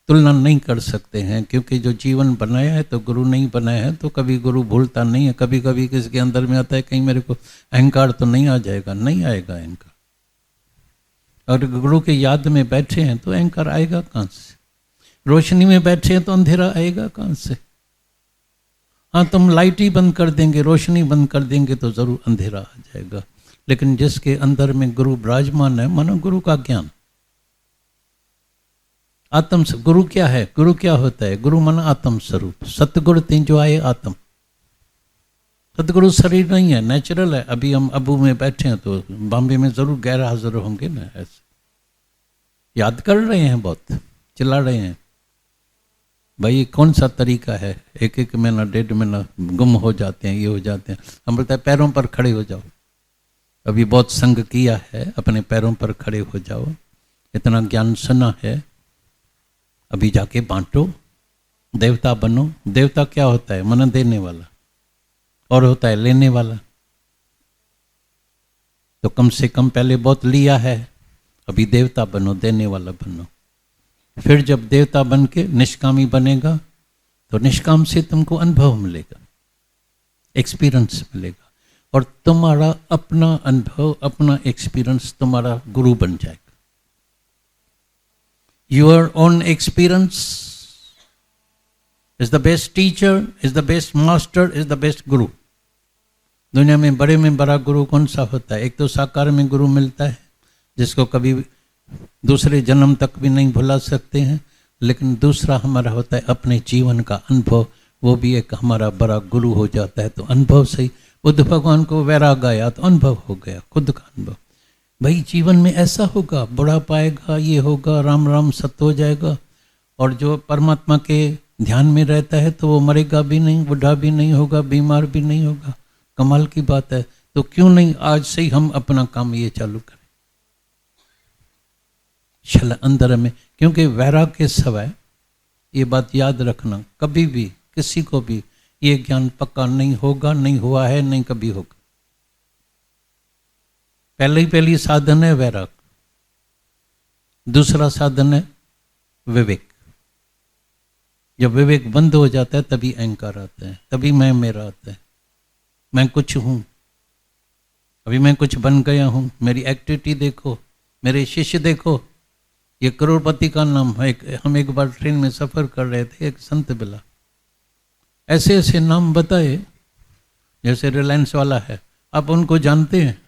तुलना नहीं कर सकते हैं। क्योंकि जो जीवन बनाया है तो गुरु नहीं बनाया है, तो कभी गुरु भूलता नहीं है। कभी कभी किसके अंदर में आता है कहीं मेरे को अहंकार तो नहीं आ जाएगा, नहीं आएगा अहंकार। और गुरु के याद में बैठे हैं तो अहंकार आएगा कहाँ से? रोशनी में बैठे हैं तो अंधेरा आएगा कहाँ से? हाँ, तुम लाइट ही बंद कर देंगे, रोशनी बंद कर देंगे तो जरूर अंधेरा आ जाएगा। लेकिन जिसके अंदर में गुरु विराजमान है, मानो गुरु का ज्ञान, आत्म से। गुरु क्या है? गुरु क्या होता है? गुरु मन आत्म स्वरूप, सतगुरु तीन जो आए आत्म। सतगुरु शरीर नहीं है, नेचुरल है। अभी हम अबू में बैठे हैं तो बॉम्बे में जरूर गैर हाजिर होंगे ना। ऐसे याद कर रहे हैं, बहुत चिल्ला रहे हैं भाई कौन सा तरीका है। एक एक महीना 1.5 महीना गुम हो जाते हैं, ये हो जाते हैं। हम बोलते हैं पैरों पर खड़े हो जाओ। अभी बहुत संग किया है, अपने पैरों पर खड़े हो जाओ। इतना ज्ञान सुना है, अभी जाके बांटो, देवता बनो। देवता क्या होता है? मन देने वाला, और होता है लेने वाला। तो कम से कम पहले बहुत लिया है, अभी देवता बनो, देने वाला बनो। फिर जब देवता बन के निष्कामी बनेगा तो निष्काम से तुमको अनुभव मिलेगा, एक्सपीरियंस मिलेगा, और तुम्हारा अपना अनुभव, अपना एक्सपीरियंस तुम्हारा गुरु बन जाएगा। Your own experience is the best teacher, is the best master, is the best guru. दुनिया में बड़ा गुरु कौन सा होता है? एक तो साकार में गुरु मिलता है, जिसको कभी दूसरे जन्म तक भी नहीं भुला सकते हैं। लेकिन दूसरा हमारा होता है अपने जीवन का अनुभव, वो भी एक हमारा बड़ा गुरु हो जाता है। तो अनुभव से ही बुद्ध भगवान को वैराग आया तो अनुभव हो गया, खुद का अनुभव। भाई जीवन में ऐसा होगा, बुढ़ापा आएगा, ये होगा, राम राम सत्य हो जाएगा। और जो परमात्मा के ध्यान में रहता है तो वो मरेगा भी नहीं, बुढ़ा भी नहीं होगा, बीमार भी नहीं होगा, कमाल की बात है। तो क्यों नहीं आज से ही हम अपना काम ये चालू करें, चल अंदर में। क्योंकि वैराग्य के सवय, ये बात याद रखना, कभी भी किसी को भी ये ज्ञान पक्का नहीं होगा, नहीं हुआ है, नहीं कभी होगा। पहली साधन है वैराग, दूसरा साधन है विवेक। जब विवेक बंद हो जाता है तभी अहंकार आता है, तभी मैं मेरा आता है। मैं कुछ हूं, अभी मैं कुछ बन गया हूं, मेरी एक्टिविटी देखो, मेरे शिष्य देखो। ये करोड़पति का नाम है। हम एक बार ट्रेन में सफर कर रहे थे, एक संत मिला, ऐसे ऐसे नाम बताए जैसे रिलायंस वाला है, आप उनको जानते हैं?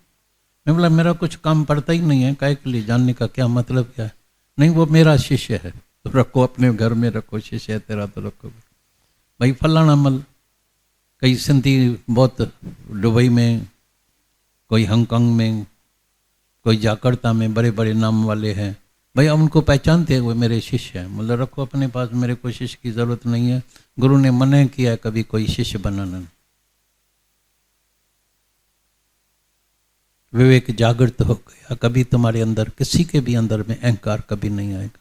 मैं बोला मेरा कुछ काम पड़ता ही नहीं है, काहे के लिए जानने का, क्या मतलब क्या है? नहीं वो मेरा शिष्य है, तो रखो अपने घर में रखो, शिष्य है तेरा तो रखो। भाई फलाना मल, कई सिंधी बहुत दुबई में, कोई हांगकांग में, कोई जाकर्ता में बड़े बड़े नाम वाले हैं। भाई हम उनको पहचानते हैं, वो मेरे शिष्य हैं। मतलब रखो अपने पास, मेरे को शिष्य की जरूरत नहीं है। गुरु ने मना किया है कभी कोई शिष्य बनाना। विवेक जागृत हो गया, कभी तुम्हारे अंदर, किसी के भी अंदर में अहंकार कभी नहीं आएगा।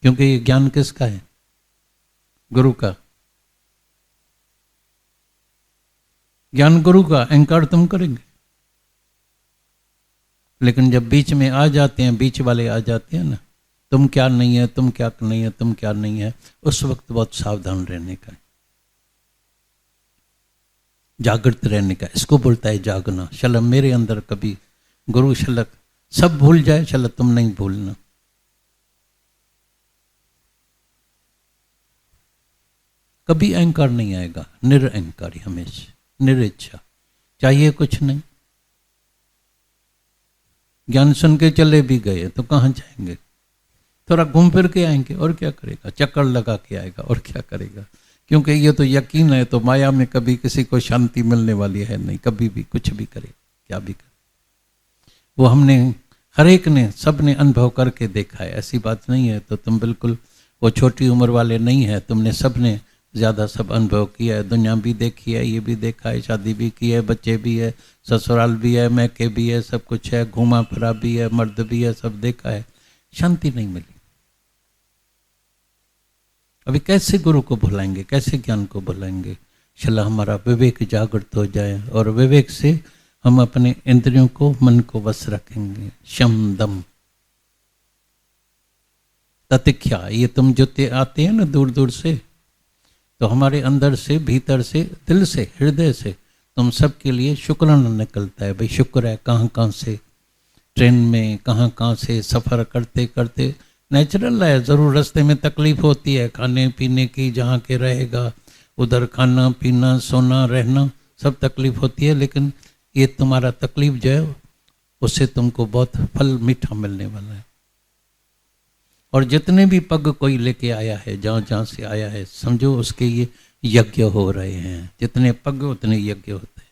क्योंकि ये ज्ञान किसका है? गुरु का। ज्ञान गुरु का, अहंकार तुम करेंगे। लेकिन जब बीच में आ जाते हैं, बीच वाले आ जाते हैं ना, तुम क्या नहीं है, तुम क्या नहीं है, तुम क्या नहीं है, उस वक्त बहुत सावधान रहने का है, जागृत रहने का। इसको बोलता है जागना। शलम मेरे अंदर कभी गुरु शलक सब भूल जाए, शलक तुम नहीं भूलना। कभी अहंकार नहीं आएगा, निरअहकारी, हमेशा निरिच्छा, चाहिए कुछ नहीं। ज्ञान सुन के चले भी गए तो कहाँ जाएंगे? थोड़ा घूम फिर के आएंगे, और क्या करेगा? चक्कर लगा के आएगा, और क्या करेगा? क्योंकि ये तो यकीन है, तो माया में कभी किसी को शांति मिलने वाली है नहीं, कभी भी कुछ भी करे, क्या भी करे। वो हमने हर एक ने, सब ने अनुभव करके देखा है, ऐसी बात नहीं है। तो तुम बिल्कुल वो छोटी उम्र वाले नहीं है, तुमने सब ने ज़्यादा सब अनुभव किया है, दुनिया भी देखी है, ये भी देखा है, शादी भी की है, बच्चे भी है, ससुराल भी है, मैके भी है, सब कुछ है, घूमा फिरा भी है, मर्द भी है, सब देखा है, शांति नहीं मिली। अभी कैसे गुरु को भुलाएंगे, कैसे ज्ञान को भुलाएंगे? चला हमारा विवेक जागृत हो जाए, और विवेक से हम अपने इंद्रियों को, मन को वश रखेंगे। शम दम ततिख्या, ये तुम जो आते हैं ना दूर दूर से, तो हमारे अंदर से, भीतर से, दिल से, हृदय से तुम सब के लिए शुक्राना निकलता है। भाई शुक्र है, कहाँ कहाँ से ट्रेन में, कहाँ कहाँ से सफ़र करते करते, नेचुरल है, ज़रूर रास्ते में तकलीफ होती है, खाने पीने की, जहाँ के रहेगा उधर खाना पीना, सोना रहना, सब तकलीफ होती है। लेकिन ये तुम्हारा तकलीफ जो है, उससे तुमको बहुत फल मीठा मिलने वाला है। और जितने भी पग कोई लेके आया है, जहाँ जहाँ से आया है, समझो उसके ये यज्ञ हो रहे हैं। जितने पग उतने यज्ञ होते हैं।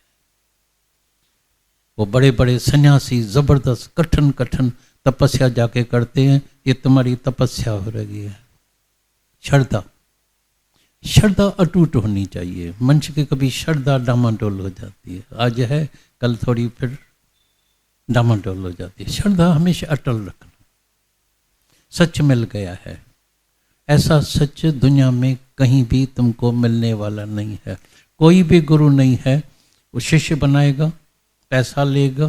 वो बड़े बड़े सन्यासी जबरदस्त कठिन कठिन तपस्या जाके करते हैं, ये तुम्हारी तपस्या हो रही है। श्रद्धा, श्रद्धा अटूट होनी चाहिए। मनुष्य की कभी श्रद्धा डामाडोल हो जाती है, आज है कल थोड़ी फिर डामाडोल हो जाती है। श्रद्धा हमेशा अटल रखना। सच मिल गया है, ऐसा सच दुनिया में कहीं भी तुमको मिलने वाला नहीं है। कोई भी गुरु नहीं है, वो शिष्य बनाएगा, पैसा लेगा,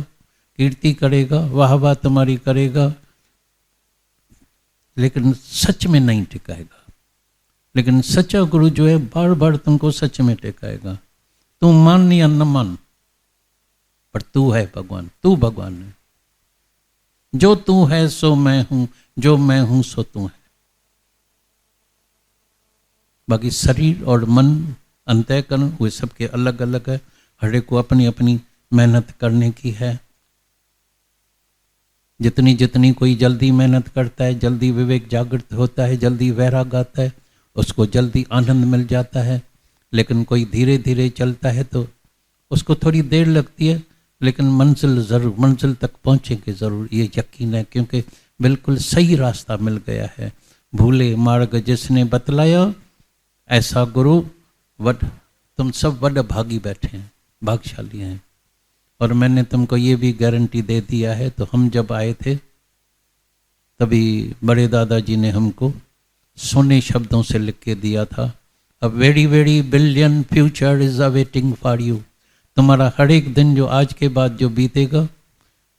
कीर्ति करेगा, वाह वाह तुम्हारी करेगा, लेकिन सच में नहीं टिकाएगा। लेकिन सच्चा गुरु जो है बार बार तुमको सच में टिकाएगा। तू मान या न मान, पर तू है भगवान, तू भगवान है। जो तू है सो मैं हूं, जो मैं हूं सो तू है। बाकी शरीर और मन, अंतःकरण, वे सबके अलग अलग है। हर एक को अपनी अपनी मेहनत करने की है। जितनी जितनी कोई जल्दी मेहनत करता है, जल्दी विवेक जागृत होता है, जल्दी वैराग आता है, उसको जल्दी आनंद मिल जाता है। लेकिन कोई धीरे धीरे चलता है तो उसको थोड़ी देर लगती है, लेकिन मंजिल ज़रूर, मंजिल तक पहुँचेंगे ज़रूर, ये यकीन है। क्योंकि बिल्कुल सही रास्ता मिल गया है। भूले मार्ग जिसने बतलाया, ऐसा गुरु वड, तुम सब वड भागी बैठे हैं। भाग्यशाली हैं। और मैंने तुमको ये भी गारंटी दे दिया है, तो हम जब आए थे तभी बड़े दादाजी ने हमको सोने शब्दों से लिख के दिया था, a very very billion future is awaiting for you. तुम्हारा हर एक दिन जो आज के बाद जो बीतेगा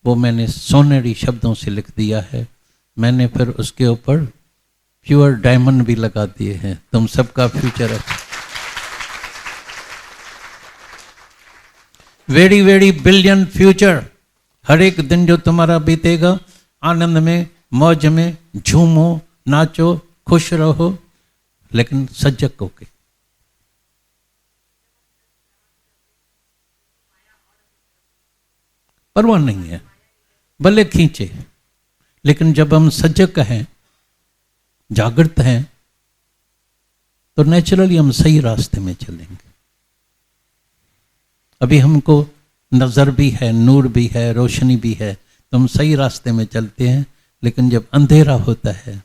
वो मैंने सोनेरी शब्दों से लिख दिया है। मैंने फिर उसके ऊपर प्योर डायमंड भी लगा दिए हैं, तुम सबका फ्यूचर है। वेरी वेरी बिलियन फ्यूचर, हर एक दिन जो तुम्हारा बीतेगा आनंद में, मौज में, झूमो, नाचो, खुश रहो, लेकिन सजग होके। परवाह नहीं है, भले खींचे, लेकिन जब हम सजग हैं, जागृत हैं, तो नेचुरली हम सही रास्ते में चलेंगे। अभी हमको नजर भी है, नूर भी है, रोशनी भी है, तो हम सही रास्ते में चलते हैं। लेकिन जब अंधेरा होता है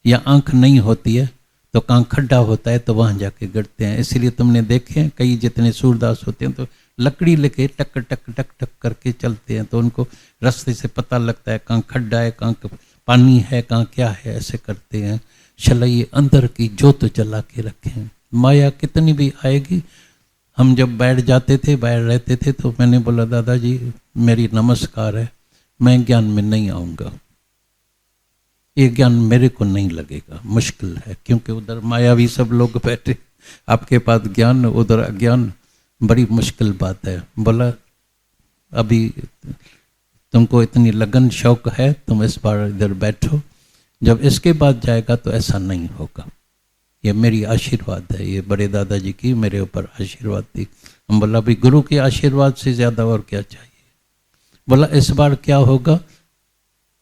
या आंख नहीं होती है, तो कहाँ खड्डा होता है तो वहां जाके गिरते हैं। इसीलिए तुमने देखे हैं कई जितने सूरदास होते हैं तो लकड़ी लेके टक टक टक टक करके चलते हैं, तो उनको रास्ते से पता लगता है कहाँ खड्डा है, कहाँ पानी है, कहाँ क्या है, ऐसे करते हैं। चलिए अंदर की जोत जला के रखें। माया कितनी भी आएगी, हम जब बैठ जाते थे, बैठ रहते थे, तो मैंने बोला दादाजी मेरी नमस्कार है, मैं ज्ञान में नहीं आऊँगा, ये ज्ञान मेरे को नहीं लगेगा, मुश्किल है, क्योंकि उधर मायावी सब लोग बैठे, आपके पास ज्ञान, उधर अज्ञान, बड़ी मुश्किल बात है। बोला अभी तुमको इतनी लगन शौक है, तुम इस बार इधर बैठो, जब इसके बाद जाएगा तो ऐसा नहीं होगा। ये मेरी आशीर्वाद है, ये बड़े दादाजी की मेरे ऊपर आशीर्वाद थी। हम बोला अभी गुरु के आशीर्वाद से ज़्यादा और क्या चाहिए। बोला इस बार क्या होगा,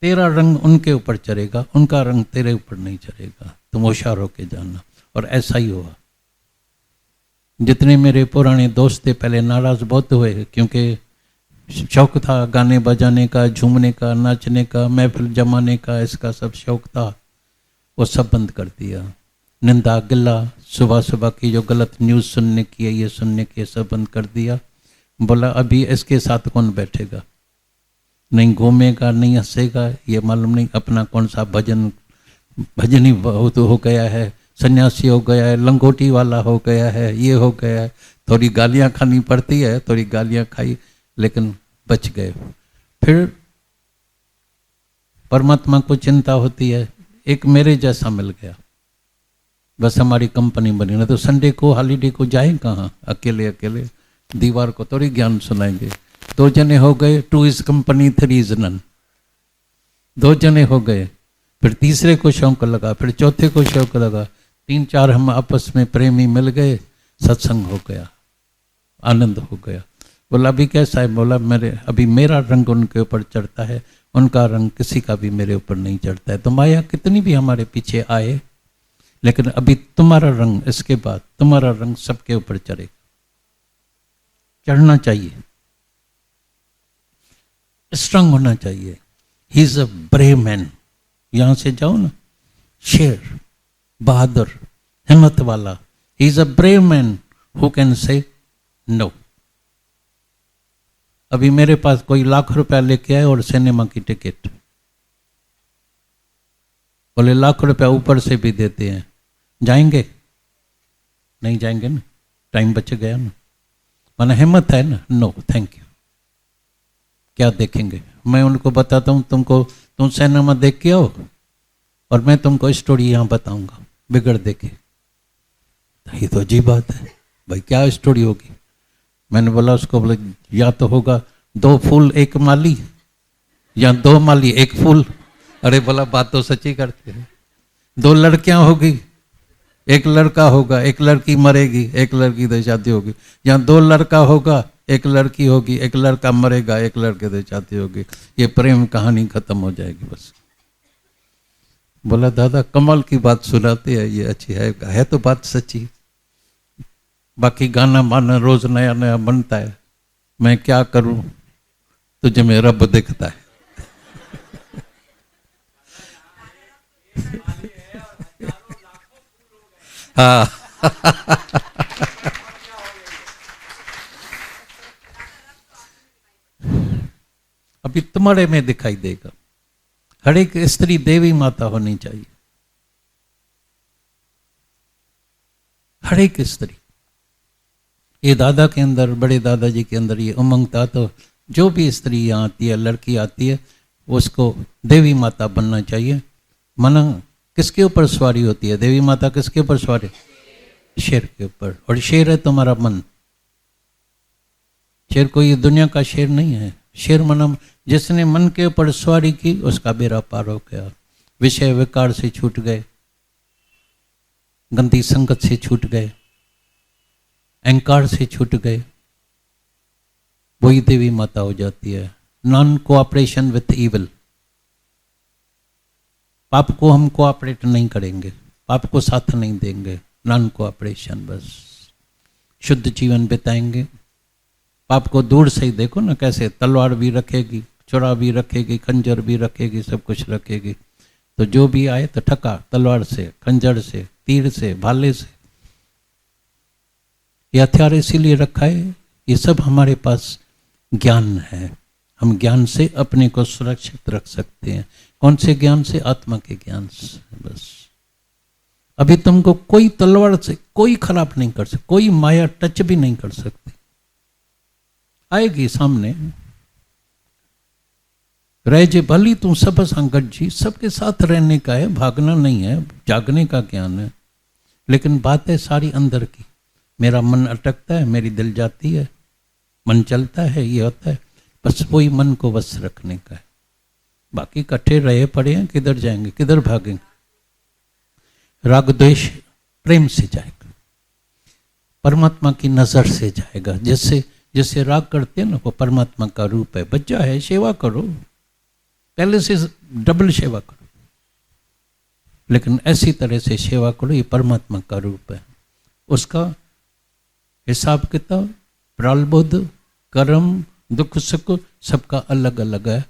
तेरा रंग उनके ऊपर चढ़ेगा, उनका रंग तेरे ऊपर नहीं चढ़ेगा, तुम होशियार होके जाना। और ऐसा ही हुआ। जितने मेरे पुराने दोस्त थे पहले नाराज बहुत हुए, क्योंकि शौक था गाने बजाने का, झूमने का, नाचने का, महफिल जमाने का, इसका सब शौक था, वो सब बंद कर दिया। निंदा गिल्ला, सुबह सुबह की जो गलत न्यूज़ सुनने की है, ये सुनने की, सब बंद कर दिया। बोला अभी इसके साथ कौन बैठेगा, नहीं घूमेगा, नहीं हंसेगा, ये मालूम नहीं अपना कौन सा भजनी बहुत हो गया है, सन्यासी हो गया है, लंगोटी वाला हो गया है, ये हो गया है। थोड़ी गालियां खानी पड़ती है, थोड़ी गालियां खाई, लेकिन बच गए। फिर परमात्मा को चिंता होती है, एक मेरे जैसा मिल गया, बस हमारी कंपनी बनी। ना तो संडे को हॉलीडे को जाए कहाँ, अकेले अकेले दीवार को थोड़ी ज्ञान सुनाएंगे। 2 जने हो गए, 2 इज कंपनी 3 इज नन। 2 जने हो गए, फिर तीसरे को शौक लगा, फिर चौथे को शौक लगा, 3-4 हम आपस में प्रेमी मिल गए, सत्संग हो गया, आनंद हो गया। बोला अभी कैसा है, बोला अभी मेरा रंग उनके ऊपर चढ़ता है, उनका रंग किसी का भी मेरे ऊपर नहीं चढ़ता है। तो माया कितनी भी हमारे पीछे आए, लेकिन अभी तुम्हारा रंग, इसके बाद तुम्हारा रंग सबके ऊपर चढ़ेगा, चढ़ना चाहिए, स्ट्रांग होना चाहिए। He is a brave man. यहां से जाओ ना, शेर, बहादुर, हिम्मत वाला। He is a brave man who can say no. अभी मेरे पास कोई लाख रुपया लेके आए और सिनेमा की टिकट, बोले लाख रुपया ऊपर से भी देते हैं, जाएंगे? नहीं जाएंगे ना, टाइम बच गया ना। माना हिम्मत है ना, नो थैंक यू। क्या देखेंगे? मैं उनको बताता हूँ, तुम सिनेमा देख के आओ और मैं तुमको स्टोरी यहाँ बताऊंगा बिगड़ देखे। ये तो अजीब बात है भाई, क्या स्टोरी होगी? मैंने बोला उसको, बोले या तो होगा 2 फूल 1 माली, या 2 माली 1 फूल। अरे बोला बात तो सच्ची करते हैं। 2 लड़कियां होगी, 1 लड़का होगा, 1 लड़की मरेगी, 1 लड़की से शादी होगी। या 2 लड़का होगा, 1 लड़की होगी, 1 लड़का मरेगा, 1 लड़के से शादी होगी। ये प्रेम कहानी खत्म हो जाएगी बस। बोला दादा कमाल की बात सुनाते हैं, ये अच्छी है तो बात सच्ची। बाकी गाना माना रोज नया नया बनता है, मैं क्या करूं, तुझे में रब दिखता है। हाँ अभी तुम्हारे में दिखाई देगा। हर एक स्त्री देवी माता होनी चाहिए, हर एक स्त्री। ये दादा के अंदर, बड़े दादाजी के अंदर ये उमंग था, तो जो भी स्त्री यहाँ आती है, लड़की आती है, उसको देवी माता बनना चाहिए। मना किसके ऊपर सवारी होती है? देवी माता किसके ऊपर सवारी? शेर के ऊपर। और शेर है तुम्हारा मन। शेर कोई दुनिया का शेर नहीं है। शेर मना जिसने मन के ऊपर सवारी की उसका बेड़ा पार हो गया। विषय विकार से छूट गए, गंदी संगत से छूट गए, अहंकार से छूट गए, वही देवी माता हो जाती है। Non cooperation with evil. पाप को हम कोऑपरेट नहीं करेंगे, पाप को साथ नहीं देंगे। नॉन कोऑपरेशन, बस शुद्ध जीवन बिताएंगे। पाप को दूर से ही देखो ना, कैसे तलवार भी रखेगी, चुरा भी रखेगी, खंजर भी रखेगी, सब कुछ रखेगी। तो जो भी आए तो ठका तलवार से, खंजर से, तीर से, भाले से। ये हथियार इसीलिए रखा है, ये सब हमारे पास ज्ञान है। हम ज्ञान से अपने को सुरक्षित रख सकते हैं। कौन से ज्ञान से? आत्मा के ज्ञान से। बस अभी तुमको कोई तलवार से कोई खराब नहीं कर सकता, कोई माया टच भी नहीं कर सकती। आएगी सामने, रह भली तू सब संगत जी, सबके साथ रहने का है, भागना नहीं है, जागने का ज्ञान है। लेकिन बात है सारी अंदर की। मेरा मन अटकता है, मेरी दिल जाती है, मन चलता है, ये होता है। बस वही मन को वश रखने का है। बाकी इकट्ठे रहे पड़े हैं, किधर जाएंगे, किधर भागेंगे? राग द्वेष प्रेम से जाएगा, परमात्मा की नजर से जाएगा। जैसे राग करते हैं ना, वो परमात्मा का रूप है। बच्चा है, सेवा करो, पहले से डबल सेवा करो, लेकिन ऐसी तरह से सेवा करो, ये परमात्मा का रूप है। उसका हिसाब किताब, प्रारब्ध, कर्म, दुख सुख सबका अलग अलग है।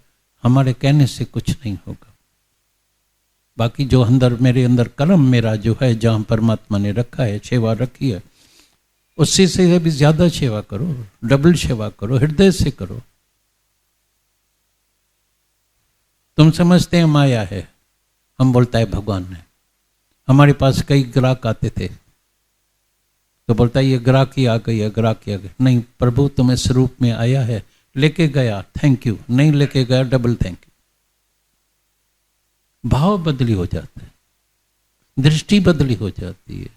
हमारे कहने से कुछ नहीं होगा। बाकी जो अंदर, मेरे अंदर कर्म मेरा जो है, जहाँ परमात्मा ने रखा है, सेवा रखी है, उससे से भी ज्यादा सेवा करो, डबल सेवा करो, हृदय से करो। तुम समझते हैं माया है, हम बोलता है भगवान है। हमारे पास कई ग्राहक आते थे, तो बोलता है ये ग्राहक ही आ गई है, ग्राहक ही आ गई। नहीं, प्रभु तुम इस रूप में आया है, लेके गया, थैंक यू, नहीं लेके गया, डबल थैंक यू। भाव बदली हो जाता है, दृष्टि बदली हो जाती है।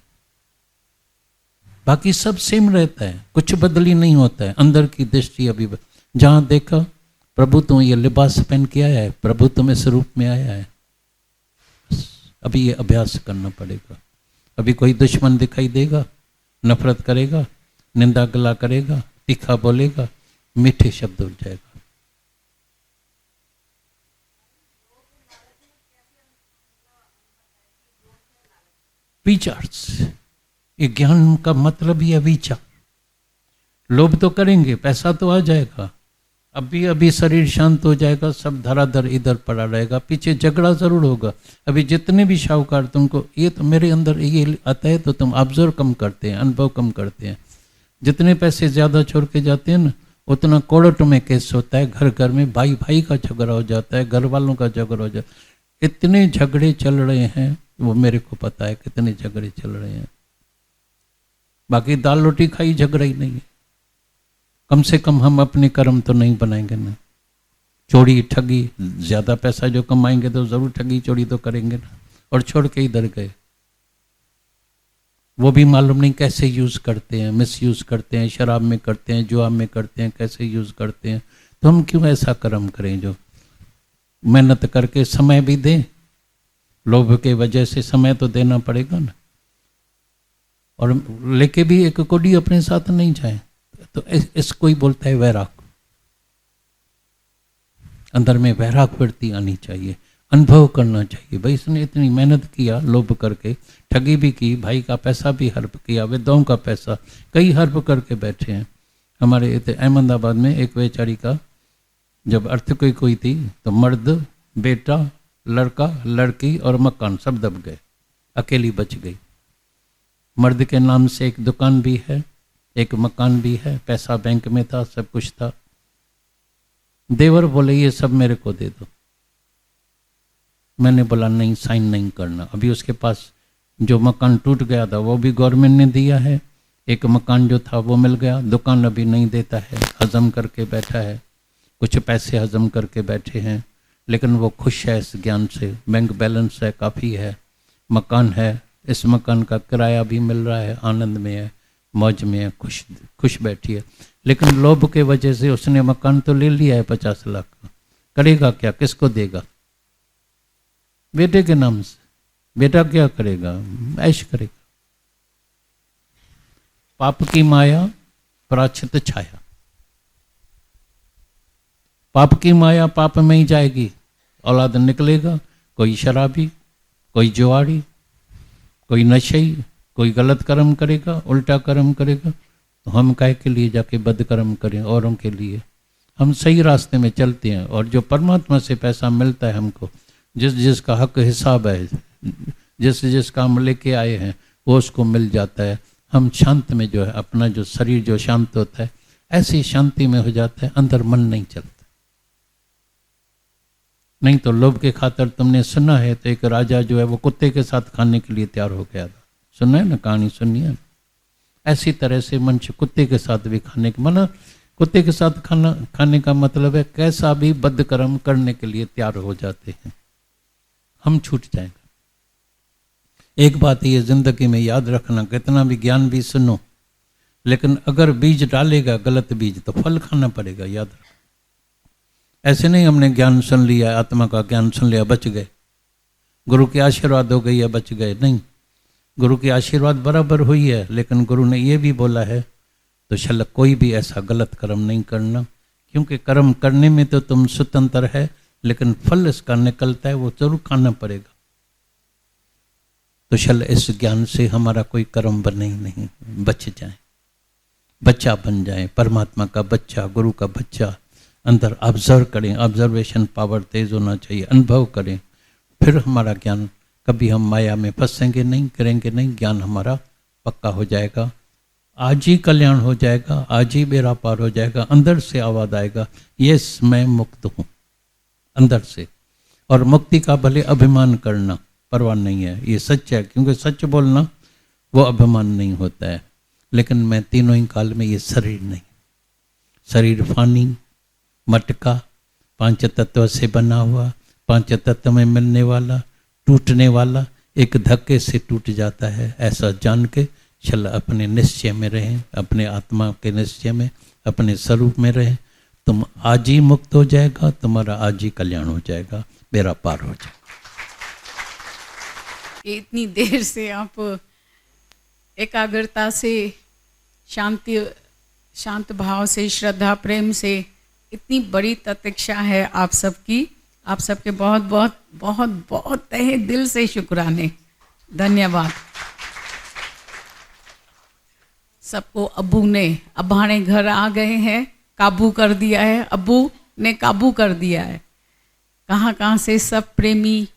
बाकी सब सेम रहता है, कुछ बदली नहीं होता है। अंदर की दृष्टि अभी जहां देखा, प्रभु तुम ये लिबास पहन के आया है, प्रभु तुम इस रूप में आया है। अभी ये अभ्यास करना पड़ेगा। अभी कोई दुश्मन दिखाई देगा, नफरत करेगा, निंदा गला करेगा, तीखा बोलेगा, मीठे शब्द उठ जाएगा। विचार्स, ये ज्ञान का मतलब ही है विचार। लोभ तो करेंगे, पैसा तो आ जाएगा, अभी शरीर शांत हो जाएगा, सब धराधर इधर पड़ा रहेगा, पीछे झगड़ा जरूर होगा। अभी जितने भी शाहूकार तुमको, ये तो मेरे अंदर ये आता है, तो तुम ऑब्जर्व कम करते हैं, अनुभव कम करते हैं। जितने पैसे ज्यादा छोड़ के जाते हैं ना, उतना कोर्ट में केस होता है, घर घर में भाई भाई का झगड़ा हो जाता है, घर वालों का झगड़ा हो जाता है। इतने झगड़े चल रहे हैं, वो मेरे को पता है कितने झगड़े चल रहे हैं। बाकी दाल रोटी खाई झगड़ा ही नहीं है। कम से कम हम अपने कर्म तो नहीं बनाएंगे ना। चोरी ठगी, ज्यादा पैसा जो कमाएंगे तो जरूर ठगी चोरी तो करेंगे ना। और छोड़ के इधर गए, वो भी मालूम नहीं कैसे यूज करते हैं, मिस यूज करते हैं, शराब में करते हैं, जुआ में करते हैं, कैसे यूज करते हैं। तो हम क्यों ऐसा कर्म करें? जो मेहनत करके समय भी दें, लोभ के वजह से समय तो देना पड़ेगा ना, और लेके भी एक कोडी अपने साथ नहीं जाए। तो इसको ही बोलता है वैराग। अंदर में वैराग वृत्ति आनी चाहिए, अनुभव करना चाहिए। भाई इसने इतनी मेहनत किया, लोभ करके ठगी भी की, भाई का पैसा भी हर्प किया, विधवाओं का पैसा कई हर्प करके बैठे हैं। हमारे अहमदाबाद में एक बेचारी का जब अर्थक्वेक हुई थी, तो मर्द, बेटा, लड़का, लड़की और मकान सब दब गए, अकेली बच गई। मर्द के नाम से एक दुकान भी है, एक मकान भी है, पैसा बैंक में था, सब कुछ था। देवर बोले ये सब मेरे को दे दो। मैंने बोला नहीं, साइन नहीं करना। अभी उसके पास जो मकान टूट गया था वो भी गवर्नमेंट ने दिया है, एक मकान जो था वो मिल गया, दुकान अभी नहीं देता है, हजम करके बैठा है, कुछ पैसे हजम करके बैठे हैं, लेकिन वो खुश है इस ज्ञान से। बैंक बैलेंस है, काफ़ी है, मकान है, इस मकान का किराया भी मिल रहा है, आनंद में है, मौज में है, खुश बैठी है। लेकिन लोभ के वजह से उसने मकान तो ले लिया है 50 लाख का, करेगा क्या, किसको देगा? बेटे के नाम से। बेटा क्या करेगा? ऐश करेगा। पाप की माया प्राचित छाया। पाप की माया पाप में ही जाएगी, औलाद निकलेगा कोई शराबी, कोई जुआरी, कोई नशेई, कोई गलत कर्म करेगा, उल्टा कर्म करेगा। तो हम काहे के लिए जाके बद कर्म करें औरों के लिए? हम सही रास्ते में चलते हैं, और जो परमात्मा से पैसा मिलता है हमको, जिस जिसका हक हिसाब है, जिस काम लेके आए हैं वो उसको मिल जाता है। हम शांत में जो है, अपना जो शरीर जो शांत होता है, ऐसी शांति में हो जाता है, अंदर मन नहीं चलता। नहीं तो लोभ के खातर तुमने सुना है, तो एक राजा जो है वो कुत्ते के साथ खाने के लिए तैयार हो गया था। सुना है ना, कहानी सुनी है। ऐसी तरह से मनुष्य कुत्ते के साथ भी खाने का मना, कुत्ते के साथ खाने का मतलब है कैसा भी बद कर्म करने के लिए तैयार हो जाते हैं, हम छूट जाएंगे। एक बात ये जिंदगी में याद रखना, कितना भी ज्ञान भी सुनो, लेकिन अगर बीज डालेगा गलत बीज तो फल खाना पड़ेगा, याद रखना। ऐसे नहीं हमने ज्ञान सुन लिया, आत्मा का ज्ञान सुन लिया, बच गए, गुरु के आशीर्वाद हो गई है, बच गए। नहीं, गुरु की आशीर्वाद बराबर हुई है, लेकिन गुरु ने ये भी बोला है तो चल कोई भी ऐसा गलत कर्म नहीं करना, क्योंकि कर्म करने में तो तुम स्वतंत्र है, लेकिन फल इसका निकलता है वो जरूर खाना पड़ेगा। तो चल इस ज्ञान से हमारा कोई कर्म बने ही नहीं, बच जाए, बच्चा बन जाए, परमात्मा का बच्चा, गुरु का बच्चा, अंदर ऑब्जर्व करें, ऑब्जर्वेशन पावर तेज होना चाहिए, अनुभव करें, फिर हमारा ज्ञान, कभी हम माया में फंसेंगे नहीं, करेंगे नहीं, ज्ञान हमारा पक्का हो जाएगा, आज ही कल्याण हो जाएगा, आज ही बेड़ा पार हो जाएगा। अंदर से आवाज आएगा, यस मैं मुक्त हूँ, अंदर से। और मुक्ति का भले अभिमान करना परवाह नहीं है, ये सच है, क्योंकि सच बोलना वो अभिमान नहीं होता है। लेकिन मैं तीनों ही काल में ये शरीर नहीं, शरीर फानी, मटका, 5 तत्व से बना हुआ, 5 तत्व में मिलने वाला, टूटने वाला, एक धक्के से टूट जाता है, ऐसा जान के चल अपने निश्चय में रहें, अपने आत्मा के निश्चय में, अपने स्वरूप में रहें। तुम आज ही मुक्त हो जाएगा, तुम्हारा आज ही कल्याण हो जाएगा, बेड़ा पार हो जाएगा। इतनी देर से आप एकाग्रता से, शांत भाव से, श्रद्धा प्रेम से, इतनी बड़ी प्रतीक्षा है आप सबकी। आप सबके बहुत बहुत बहुत बहुत तहे दिल से शुक्राने, धन्यवाद। सबको अब्बू ने, अब्बाने घर आ गए हैं, काबू कर दिया है, अब्बू ने काबू कर दिया है। कहाँ कहाँ से सब प्रेमी,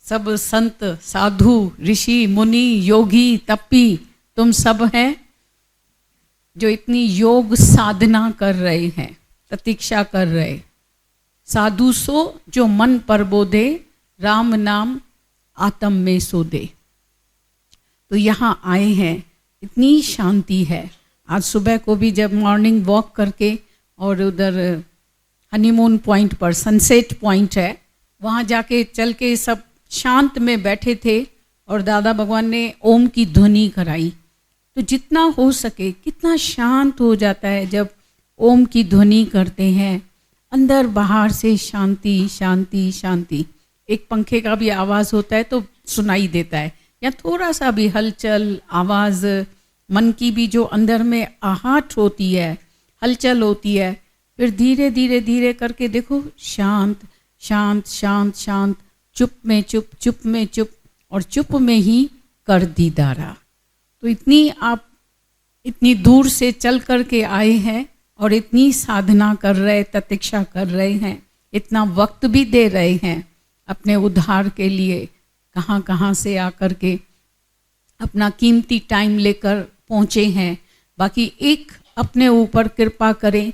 सब संत, साधु, ऋषि, मुनि, योगी, तपी, तुम सब हैं जो इतनी योग साधना कर रहे हैं, प्रतीक्षा कर रहे। साधु सो जो मन पर बोधे, राम नाम आत्म में सो दे। तो यहाँ आए हैं, इतनी शांति है। आज सुबह को भी जब मॉर्निंग वॉक करके, और उधर हनीमून पॉइंट पर सनसेट पॉइंट है, वहाँ जाके चल के सब शांत में बैठे थे, और दादा भगवान ने ओम की ध्वनि कराई। तो जितना हो सके, कितना शांत हो जाता है जब ओम की ध्वनि करते हैं, अंदर बाहर से शांति शांति शांति। एक पंखे का भी आवाज़ होता है तो सुनाई देता है, या थोड़ा सा भी हलचल आवाज़, मन की भी जो अंदर में आहट होती है, हलचल होती है, फिर धीरे धीरे धीरे करके देखो, शांत शांत शांत शांत, चुप में चुप, चुप में चुप, और चुप में ही कर दीदारा। तो आप इतनी दूर से चल कर के आए हैं, और इतनी साधना कर रहे, प्रतीक्षा कर रहे हैं, इतना वक्त भी दे रहे हैं अपने उद्धार के लिए। कहाँ कहाँ से आकर के अपना कीमती टाइम लेकर पहुँचे हैं। बाकी एक अपने ऊपर कृपा करें,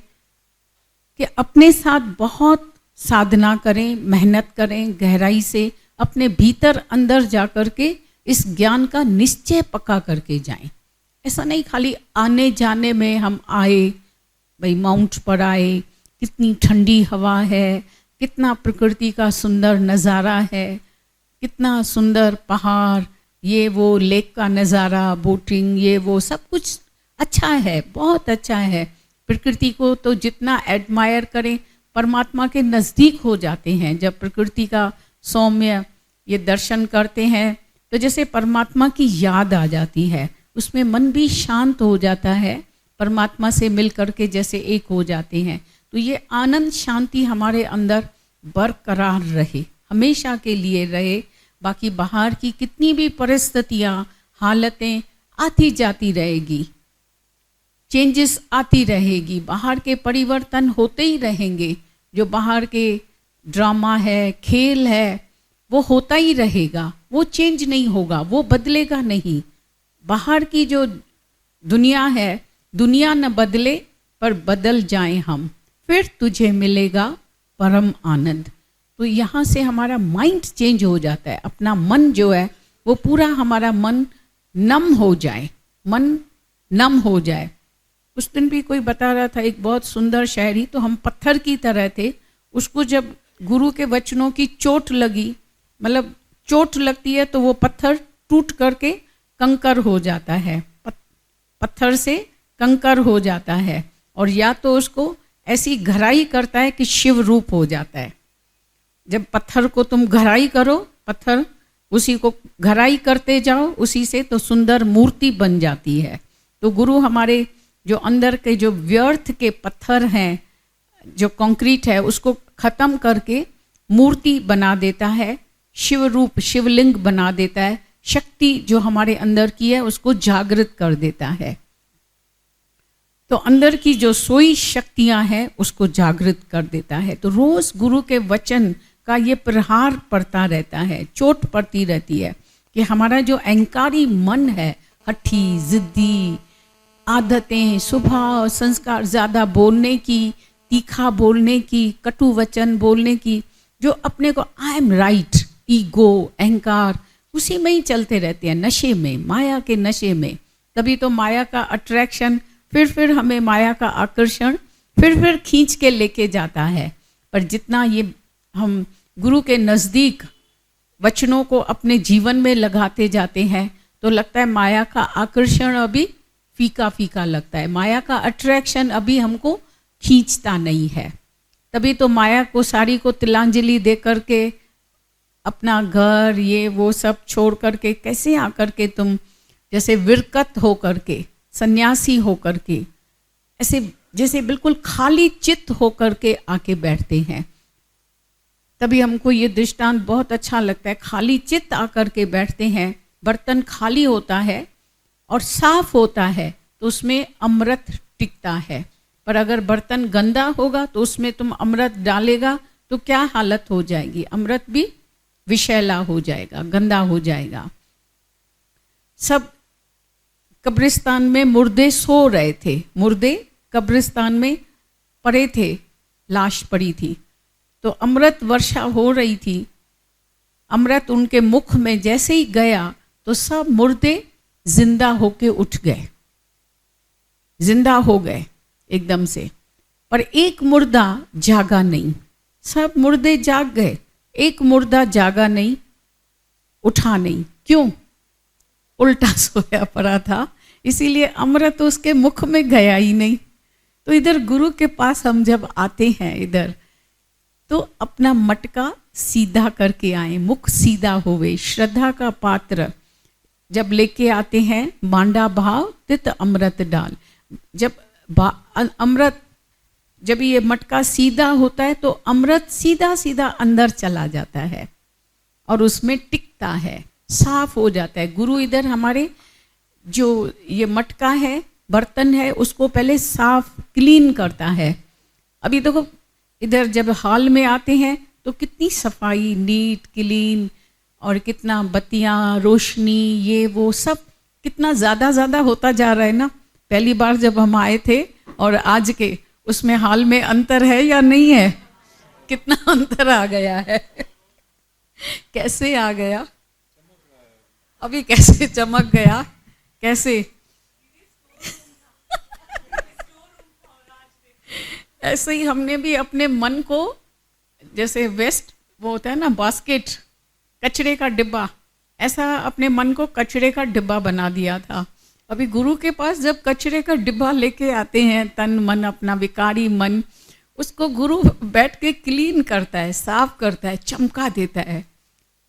कि अपने साथ बहुत साधना करें, मेहनत करें, गहराई से अपने भीतर अंदर जा कर के इस ज्ञान का निश्चय पक्का करके जाएं। ऐसा नहीं खाली आने जाने में हम आए, भाई माउंट पर आए, कितनी ठंडी हवा है, कितना प्रकृति का सुंदर नज़ारा है, कितना सुंदर पहाड़, ये वो लेक का नज़ारा, बोटिंग, ये वो सब कुछ अच्छा है, बहुत अच्छा है। प्रकृति को तो जितना एडमायर करें, परमात्मा के नज़दीक हो जाते हैं। जब प्रकृति का सौम्य ये दर्शन करते हैं तो जैसे परमात्मा की याद आ जाती है, उसमें मन भी शांत हो जाता है, परमात्मा से मिल करके जैसे एक हो जाते हैं। तो ये आनंद शांति हमारे अंदर बरकरार रहे, हमेशा के लिए रहे। बाकी बाहर की कितनी भी परिस्थितियाँ, हालतें आती जाती रहेगी, चेंजेस आती रहेगी, बाहर के परिवर्तन होते ही रहेंगे। जो बाहर के ड्रामा है, खेल है, वो होता ही रहेगा, वो चेंज नहीं होगा, वो बदलेगा नहीं। बाहर की जो दुनिया है, दुनिया न बदले पर बदल जाएं हम, फिर तुझे मिलेगा परम आनंद। तो यहाँ से हमारा माइंड चेंज हो जाता है, अपना मन जो है वो पूरा हमारा मन नम हो जाए, मन नम हो जाए। उस दिन भी कोई बता रहा था, एक बहुत सुंदर शायरी, तो हम पत्थर की तरह थे, उसको जब गुरु के वचनों की चोट लगी, मतलब चोट लगती है तो वो पत्थर टूट करके कंकर हो जाता है, पत्थर से कंकर हो जाता है, और या तो उसको ऐसी घराई करता है कि शिव रूप हो जाता है। जब पत्थर को तुम घराई करो, पत्थर उसी को घराई करते जाओ उसी से, तो सुंदर मूर्ति बन जाती है। तो गुरु हमारे जो अंदर के जो व्यर्थ के पत्थर हैं, जो कंक्रीट है, उसको खत्म करके मूर्ति बना देता है, शिव रूप, शिवलिंग बना देता है। शक्ति जो हमारे अंदर की है उसको जागृत कर देता है। तो अंदर की जो सोई शक्तियां हैं उसको जागृत कर देता है। तो रोज गुरु के वचन का ये प्रहार पड़ता रहता है, चोट पड़ती रहती है कि हमारा जो अहंकारी मन है, हठी, जिद्दी आदतें, स्वभाव, संस्कार, ज़्यादा बोलने की, तीखा बोलने की, कटु वचन बोलने की, जो अपने को आई एम राइट, ईगो, अहंकार, उसी में ही चलते रहते हैं, नशे में, माया के नशे में। तभी तो माया का अट्रैक्शन, फिर हमें माया का आकर्षण फिर खींच के लेके जाता है। पर जितना ये हम गुरु के नज़दीक वचनों को अपने जीवन में लगाते जाते हैं तो लगता है माया का आकर्षण अभी फीका फीका लगता है, माया का अट्रैक्शन अभी हमको खींचता नहीं है। तभी तो माया को, सारी को तिलांजलि दे करके अपना घर, ये वो सब छोड़ करके कैसे आकर के तुम जैसे विरकत हो करके, सन्यासी हो करके, ऐसे जैसे बिल्कुल खाली चित्त हो करके आके बैठते हैं। तभी हमको ये दृष्टांत बहुत अच्छा लगता है। खाली चित्त आकर के बैठते हैं, बर्तन खाली होता है और साफ होता है तो उसमें अमृत टिकता है। पर अगर बर्तन गंदा होगा तो उसमें तुम अमृत डालेगा तो क्या हालत हो जाएगी, अमृत भी विषैला हो जाएगा, गंदा हो जाएगा। सब कब्रिस्तान में मुर्दे सो रहे थे, मुर्दे कब्रिस्तान में पड़े थे, लाश पड़ी थी, तो अमृत वर्षा हो रही थी। अमृत उनके मुख में जैसे ही गया तो सब मुर्दे जिंदा होके उठ गए, जिंदा हो गए एकदम से। पर एक मुर्दा जागा नहीं, सब मुर्दे जाग गए, एक मुर्दा जागा नहीं, उठा नहीं। क्यों? उल्टा सोया पड़ा था, इसीलिए अमृत उसके मुख में गया ही नहीं। तो इधर गुरु के पास हम जब आते हैं इधर, तो अपना मटका सीधा करके आए, मुख सीधा होवे, श्रद्धा का पात्र जब लेके आते हैं, मांडा भाव तित अमृत डाल। जब अमृत, जब ये मटका सीधा होता है तो अमृत सीधा सीधा अंदर चला जाता है और उसमें टिकता है, साफ हो जाता है। गुरु इधर हमारे जो ये मटका है, बर्तन है, उसको पहले साफ क्लीन करता है। अभी देखो इधर जब हॉल में आते हैं तो कितनी सफाई, नीट क्लीन, और कितना बत्तियाँ, रोशनी, ये वो सब कितना ज़्यादा होता जा रहा है ना। पहली बार जब हम आए थे और आज के, उसमें हाल में अंतर है या नहीं है? कितना अंतर आ गया है? कैसे आ गया? अभी कैसे चमक गया? कैसे? ऐसे ही हमने भी अपने मन को, जैसे वेस्ट वो होता है ना बास्केट, कचरे का डिब्बा, ऐसा अपने मन को कचरे का डिब्बा बना दिया था। अभी गुरु के पास जब कचरे का डिब्बा लेके आते हैं, तन मन अपना विकारी मन, उसको गुरु बैठ के क्लीन करता है, साफ करता है, चमका देता है।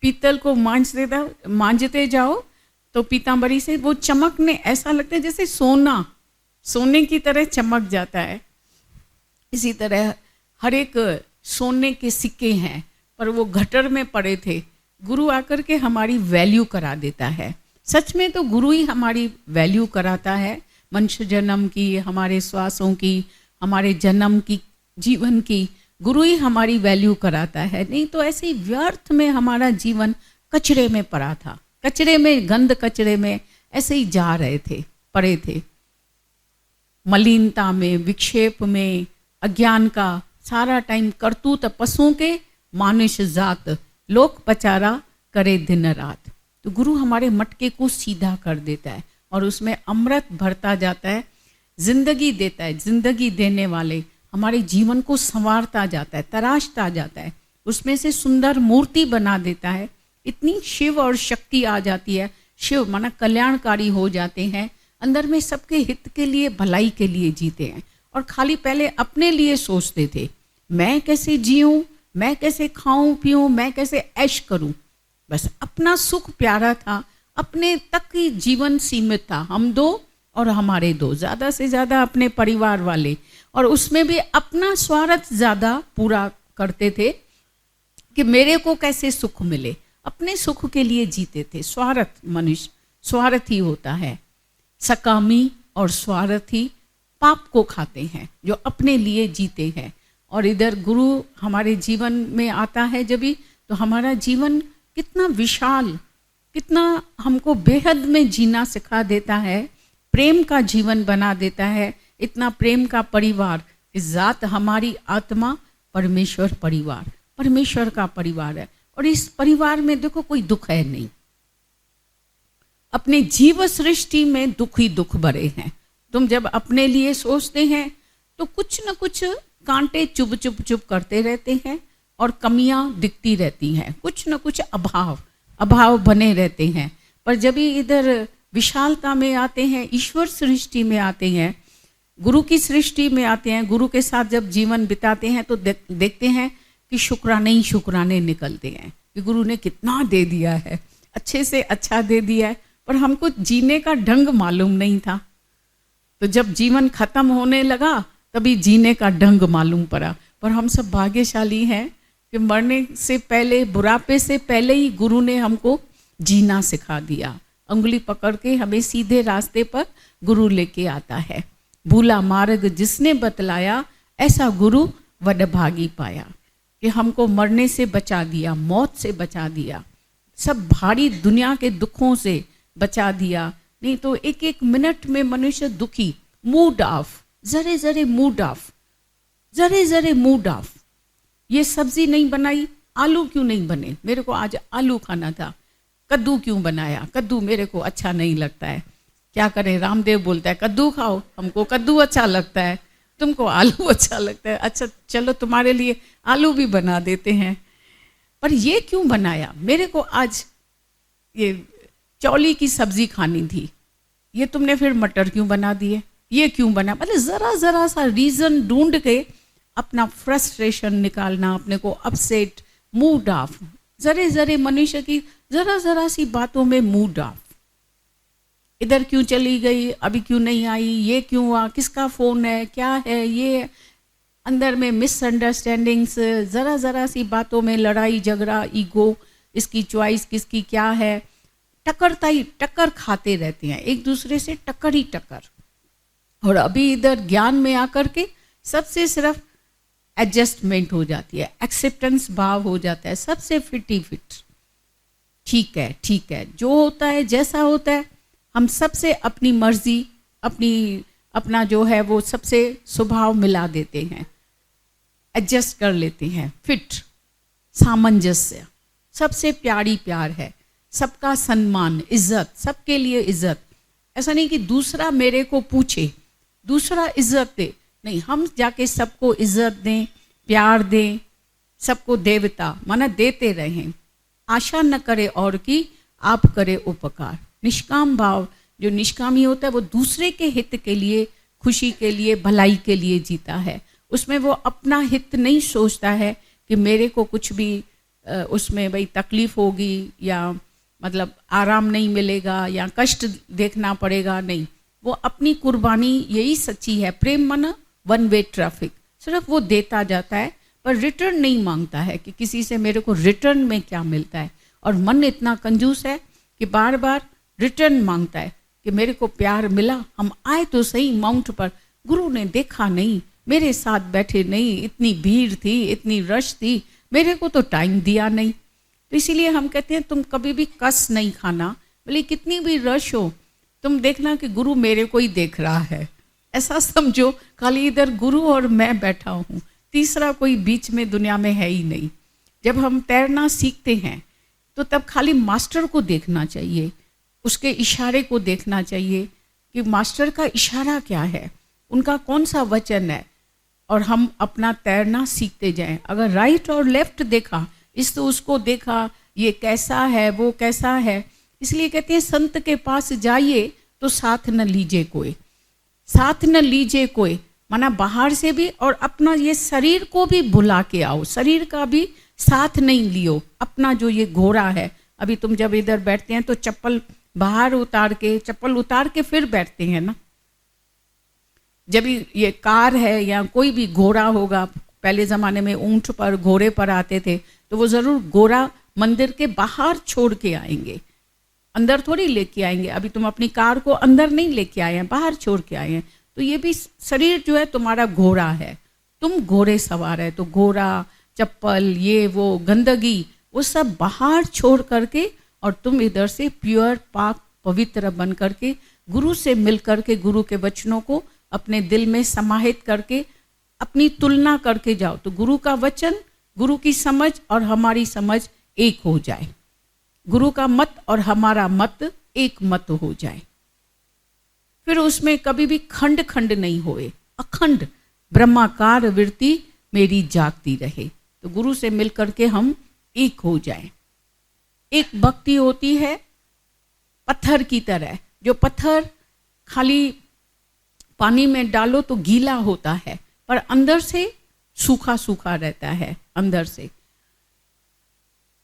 पीतल को मांजते जाओ तो पीतांबरी से वो चमकने ऐसा लगता है जैसे सोना, सोने की तरह चमक जाता है। इसी तरह हर एक सोने के सिक्के हैं, पर वो गटर में पड़े थे। गुरु आकर के हमारी वैल्यू करा देता है। सच में तो गुरु ही हमारी वैल्यू कराता है, मनुष्य जन्म की, हमारे श्वासों की, हमारे जन्म की, जीवन की, गुरु ही हमारी वैल्यू कराता है। नहीं तो ऐसे ही व्यर्थ में हमारा जीवन कचरे में पड़ा था, कचरे में, गंद कचरे में ऐसे ही जा रहे थे, पड़े थे, मलिनता में, विक्षेप में, अज्ञान का सारा टाइम, करतूत पशुओं के, मानुष जात, लोक पचारा करे दिन रात। तो गुरु हमारे मटके को सीधा कर देता है और उसमें अमृत भरता जाता है, जिंदगी देता है। जिंदगी देने वाले हमारे जीवन को संवारता जाता है, तराशता जाता है, उसमें से सुंदर मूर्ति बना देता है। इतनी शिव और शक्ति आ जाती है। शिव माना कल्याणकारी हो जाते हैं, अंदर में सबके हित के लिए, भलाई के लिए जीते हैं। और खाली पहले अपने लिए सोचते थे, मैं कैसे जीऊं, मैं कैसे खाऊं पीऊं, मैं कैसे ऐश करूं, बस अपना सुख प्यारा था, अपने तक ही जीवन सीमित था। हम दो और हमारे दो, ज़्यादा से ज़्यादा अपने परिवार वाले, और उसमें भी अपना स्वार्थ ज़्यादा पूरा करते थे कि मेरे को कैसे सुख मिले, अपने सुख के लिए जीते थे। स्वार्थ, मनुष्य स्वार्थी होता है, सकामी और स्वार्थी पाप को खाते हैं, जो अपने लिए जीते हैं। और इधर गुरु हमारे जीवन में आता है जब भी, तो हमारा जीवन कितना विशाल, कितना हमको बेहद में जीना सिखा देता है, प्रेम का जीवन बना देता है। इतना प्रेम का परिवार, इस जात हमारी आत्मा परमेश्वर परिवार, परमेश्वर का परिवार है। और इस परिवार में देखो कोई दुख है नहीं, अपने जीव सृष्टि में दुख ही दुख भरे हैं। तुम जब अपने लिए सोचते हैं तो कुछ न कुछ कांटे चुभ चुभ चुभ करते रहते हैं और कमियां दिखती रहती हैं, कुछ न कुछ अभाव बने रहते हैं। पर जब भी इधर विशालता में आते हैं, ईश्वर सृष्टि में आते हैं, गुरु की सृष्टि में आते हैं, गुरु के साथ जब जीवन बिताते हैं तो देखते हैं कि शुक्राने ही शुक्राने निकलते हैं कि गुरु ने कितना दे दिया है, अच्छे से अच्छा दे दिया है। पर हमको जीने का ढंग मालूम नहीं था, तो जब जीवन खत्म होने लगा तभी जीने का ढंग मालूम पड़ा। पर हम सब भाग्यशाली हैं कि मरने से पहले, बुढ़ापे से पहले ही गुरु ने हमको जीना सिखा दिया। उंगली पकड़ के हमें सीधे रास्ते पर गुरु लेके आता है। भूला मार्ग जिसने बतलाया, ऐसा गुरु वडभागी पाया, कि हमको मरने से बचा दिया, मौत से बचा दिया, सब भारी दुनिया के दुखों से बचा दिया। नहीं तो एक एक मिनट में मनुष्य दुखी, मूड ऑफ, जरे जरे मूड ऑफ, जरे जरे मूड ऑफ। ये सब्जी नहीं बनाई, आलू क्यों नहीं बने, मेरे को आज आलू खाना था। कद्दू क्यों बनाया, कद्दू मेरे को अच्छा नहीं लगता है। क्या करें, रामदेव बोलता है कद्दू खाओ, हमको कद्दू अच्छा लगता है, तुमको आलू अच्छा लगता है, अच्छा चलो तुम्हारे लिए आलू भी बना देते हैं। पर ये क्यों बनाया, मेरे को आज ये चौली की सब्जी खानी थी, ये तुमने फिर मटर क्यों बना दिए, ये क्यों बना। मतलब ज़रा ज़रा सा रीज़न ढूंढ के अपना फ्रस्ट्रेशन निकालना, अपने को अपसेट, मूड ऑफ, जरे जरे मनुष्य की ज़रा ज़रा सी बातों में मूड ऑफ। इधर क्यों चली गई, अभी क्यों नहीं आई, ये क्यों हुआ, किसका फ़ोन है, क्या है, ये अंदर में मिसअंडरस्टैंडिंग्स, ज़रा ज़रा सी बातों में लड़ाई झगड़ा, ईगो, इसकी चॉइस किसकी क्या है, टक्कर खाते रहते हैं एक दूसरे से, टक्कर ही टक्कर। और अभी इधर ज्ञान में आकर के सबसे सिर्फ एडजस्टमेंट हो जाती है, एक्सेप्टेंस भाव हो जाता है, सबसे फिट ही फिट, ठीक है ठीक है, जो होता है जैसा होता है। हम सबसे अपनी मर्जी, अपना जो है वो सबसे स्वभाव मिला देते हैं, एडजस्ट कर लेते हैं, फिट, सामंजस्य, सबसे प्यारी प्यार है, सबका सम्मान, इज्जत, सबके लिए इज्जत। ऐसा नहीं कि दूसरा मेरे को पूछे, दूसरा इज्जत दे, नहीं, हम जाके सबको इज्जत दें, प्यार दें, सबको देवता माना देते रहें, आशा न करे और की, आप करे उपकार। निष्काम भाव, जो निष्कामी होता है वो दूसरे के हित के लिए, खुशी के लिए, भलाई के लिए जीता है। उसमें वो अपना हित नहीं सोचता है कि मेरे को कुछ भी उसमें भाई तकलीफ होगी या मतलब आराम नहीं मिलेगा या कष्ट देखना पड़ेगा, नहीं, वो अपनी कुर्बानी, यही सच्ची है। प्रेम माना वन वे ट्रैफिक, सिर्फ वो देता जाता है पर रिटर्न नहीं मांगता है कि किसी से मेरे को रिटर्न में क्या मिलता है। और मन इतना कंजूस है कि बार बार रिटर्न मांगता है कि मेरे को प्यार मिला, हम आए तो सही माउंट पर, गुरु ने देखा नहीं, मेरे साथ बैठे नहीं, इतनी भीड़ थी, इतनी रश थी, मेरे को तो टाइम दिया नहीं। तो इसीलिए हम कहते हैं तुम कभी भी कस नहीं खाना, भले कितनी भी रश हो, तुम देखना कि गुरु मेरे को ही देख रहा है, ऐसा समझो। खाली इधर गुरु और मैं बैठा हूँ, तीसरा कोई बीच में दुनिया में है ही नहीं। जब हम तैरना सीखते हैं तो तब खाली मास्टर को देखना चाहिए, उसके इशारे को देखना चाहिए कि मास्टर का इशारा क्या है, उनका कौन सा वचन है, और हम अपना तैरना सीखते जाएं। अगर राइट और लेफ्ट देखा, इस तो उसको देखा, ये कैसा है, वो कैसा है, इसलिए कहते हैं संत के पास जाइए तो साथ न लीजिए कोई, साथ न लीजिए कोई, माना बाहर से भी और अपना ये शरीर को भी भुला के आओ, शरीर का भी साथ नहीं लियो। अपना जो ये घोड़ा है, अभी तुम जब इधर बैठते हैं तो चप्पल बाहर उतार के, चप्पल उतार के फिर बैठते हैं ना। जब ये कार है या कोई भी घोड़ा होगा, पहले ज़माने में ऊंट पर, घोड़े पर आते थे, तो वो ज़रूर घोड़ा मंदिर के बाहर छोड़ के आएंगे, अंदर थोड़ी लेके आएंगे। अभी तुम अपनी कार को अंदर नहीं लेके आए हैं, बाहर छोड़ के आए हैं। तो ये भी शरीर जो है तुम्हारा घोड़ा है, तुम घोड़े सवार है, तो घोड़ा, चप्पल, ये वो गंदगी, वो सब बाहर छोड़ करके और तुम इधर से प्योर, पाक, पवित्र बन करके गुरु से मिल करके, गुरु के वचनों को अपने दिल में समाहित करके अपनी तुलना करके जाओ, तो गुरु का वचन, गुरु की समझ और हमारी समझ एक हो जाए, गुरु का मत और हमारा मत एक मत हो जाए। फिर उसमें कभी भी खंड खंड नहीं होए, अखंड ब्रह्माकार वृत्ति मेरी जागती रहे। तो गुरु से मिल करके हम एक हो जाए। एक भक्ति होती है पत्थर की तरह, जो पत्थर खाली पानी में डालो तो गीला होता है, पर अंदर से सूखा सूखा रहता है अंदर से।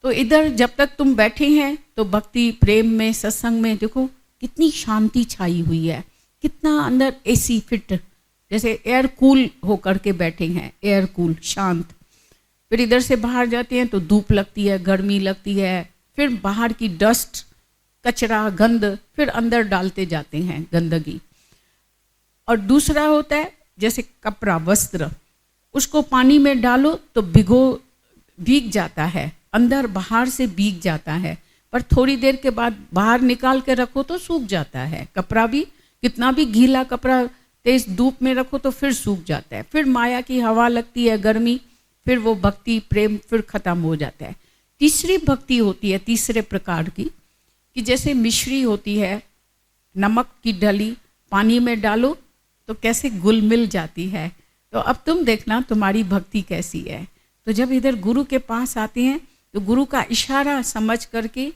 तो इधर जब तक तुम बैठे हैं तो भक्ति, प्रेम में, सत्संग में देखो कितनी शांति छाई हुई है, कितना अंदर एसी फिट, जैसे एयर कूल होकर के बैठे हैं, एयर कूल, शांत। फिर इधर से बाहर जाते हैं तो धूप लगती है, गर्मी लगती है, फिर बाहर की डस्ट, कचरा, गंद, फिर अंदर डालते जाते हैं गंदगी। और दूसरा होता है जैसे कपड़ा, वस्त्र, उसको पानी में डालो तो भीग जाता है, अंदर बाहर से भीग जाता है, पर थोड़ी देर के बाद बाहर निकाल के रखो तो सूख जाता है। कपड़ा भी, कितना भी गीला कपड़ा तेज धूप में रखो तो फिर सूख जाता है, फिर माया की हवा लगती है, गर्मी, फिर वो भक्ति, प्रेम फिर खत्म हो जाता है। तीसरी भक्ति होती है तीसरे प्रकार की, कि जैसे मिश्री होती है, नमक की डली पानी में डालो तो कैसे घुल मिल जाती है। तो अब तुम देखना तुम्हारी भक्ति कैसी है। तो जब इधर गुरु के पास आते हैं तो गुरु का इशारा समझ करके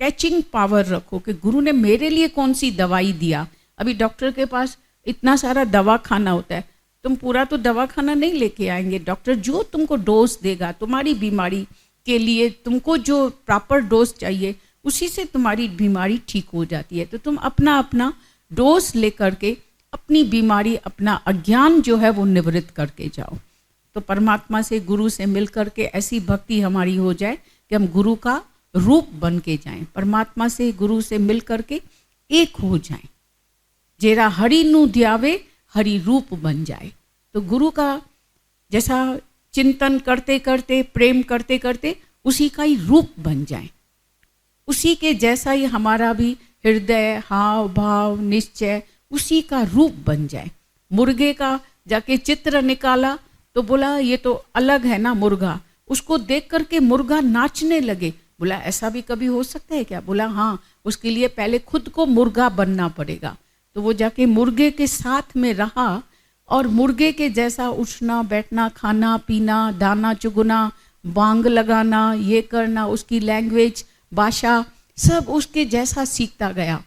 कैचिंग पावर रखो कि गुरु ने मेरे लिए कौन सी दवाई दिया। अभी डॉक्टर के पास इतना सारा दवा खाना होता है, तुम पूरा तो दवा खाना नहीं लेके आएंगे। डॉक्टर जो तुमको डोज देगा तुम्हारी बीमारी के लिए, तुमको जो प्रॉपर डोज चाहिए उसी से तुम्हारी बीमारी ठीक हो जाती है। तो तुम अपना अपना डोज लेकर के अपनी बीमारी, अपना अज्ञान जो है वो निवृत्त करके जाओ। तो परमात्मा से, गुरु से मिल करके ऐसी भक्ति हमारी हो जाए कि हम गुरु का रूप बन के जाएं, परमात्मा से, गुरु से मिल करके एक हो जाएं। जेरा हरि नु ध्यावे हरि रूप बन जाए। तो गुरु का जैसा चिंतन करते करते, प्रेम करते करते उसी का ही रूप बन जाए, उसी के जैसा ही हमारा भी हृदय, हाव भाव, निश्चय उसी का रूप बन जाए। मुर्गे का जाके चित्र निकाला तो बोला ये तो अलग है ना मुर्गा। उसको देख करके मुर्गा नाचने लगे। बोला ऐसा भी कभी हो सकता है क्या? बोला हाँ, उसके लिए पहले खुद को मुर्गा बनना पड़ेगा। तो वो जाके मुर्गे के साथ में रहा और मुर्गे के जैसा उठना बैठना, खाना पीना, दाना चुगना, बांग लगाना, ये करना, उसकी लैंग्वेज, भाषा सब उसके जैसा सीखता गया।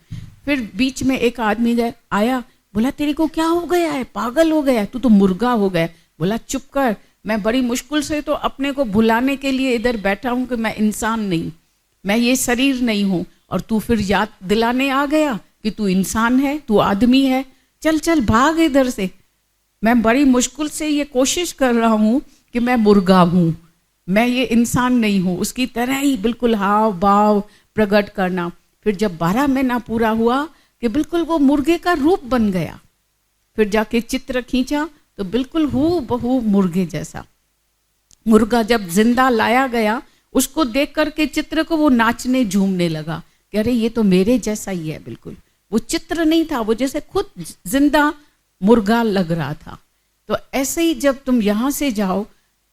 फिर बीच में एक आदमी आया, बोला तेरे को क्या हो गया है, पागल हो गया है, तू तो मुर्गा हो गया। बोला चुप कर, मैं बड़ी मुश्किल से तो अपने को भुलाने के लिए इधर बैठा हूँ कि मैं इंसान नहीं, मैं ये शरीर नहीं हूँ, और तू फिर याद दिलाने आ गया कि तू इंसान है, तू आदमी है, चल चल भाग इधर से। मैं बड़ी मुश्किल से ये कोशिश कर रहा हूँ कि मैं मुर्गा हूँ, मैं ये इंसान नहीं हूँ। उसकी तरह ही बिल्कुल हाव भाव प्रकट करना। फिर जब 12 महीना पूरा हुआ कि बिल्कुल वो मुर्गे का रूप बन गया। फिर जाके चित्र खींचा तो बिल्कुल हूबहू मुर्गे जैसा। मुर्गा जब जिंदा लाया गया, उसको देख करके चित्र को वो नाचने झूमने लगा कि अरे ये तो मेरे जैसा ही है बिल्कुल। वो चित्र नहीं था, वो जैसे खुद जिंदा मुर्गा लग रहा था। तो ऐसे ही जब तुम यहाँ से जाओ,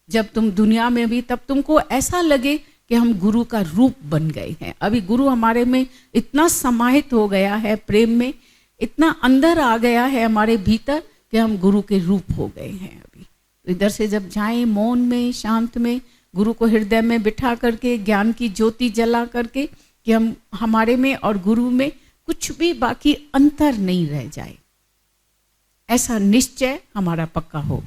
जब तुम दुनिया में भी, तब तुमको ऐसा लगे कि हम गुरु का रूप बन गए हैं। अभी गुरु हमारे में इतना समाहित हो गया है, प्रेम में इतना अंदर आ गया है हमारे भीतर कि हम गुरु के रूप हो गए हैं। अभी तो इधर से जब जाएं मौन में, शांत में, गुरु को हृदय में बिठा करके ज्ञान की ज्योति जला करके कि हम हमारे में और गुरु में कुछ भी बाकी अंतर नहीं रह जाए, ऐसा निश्चय हमारा पक्का हो।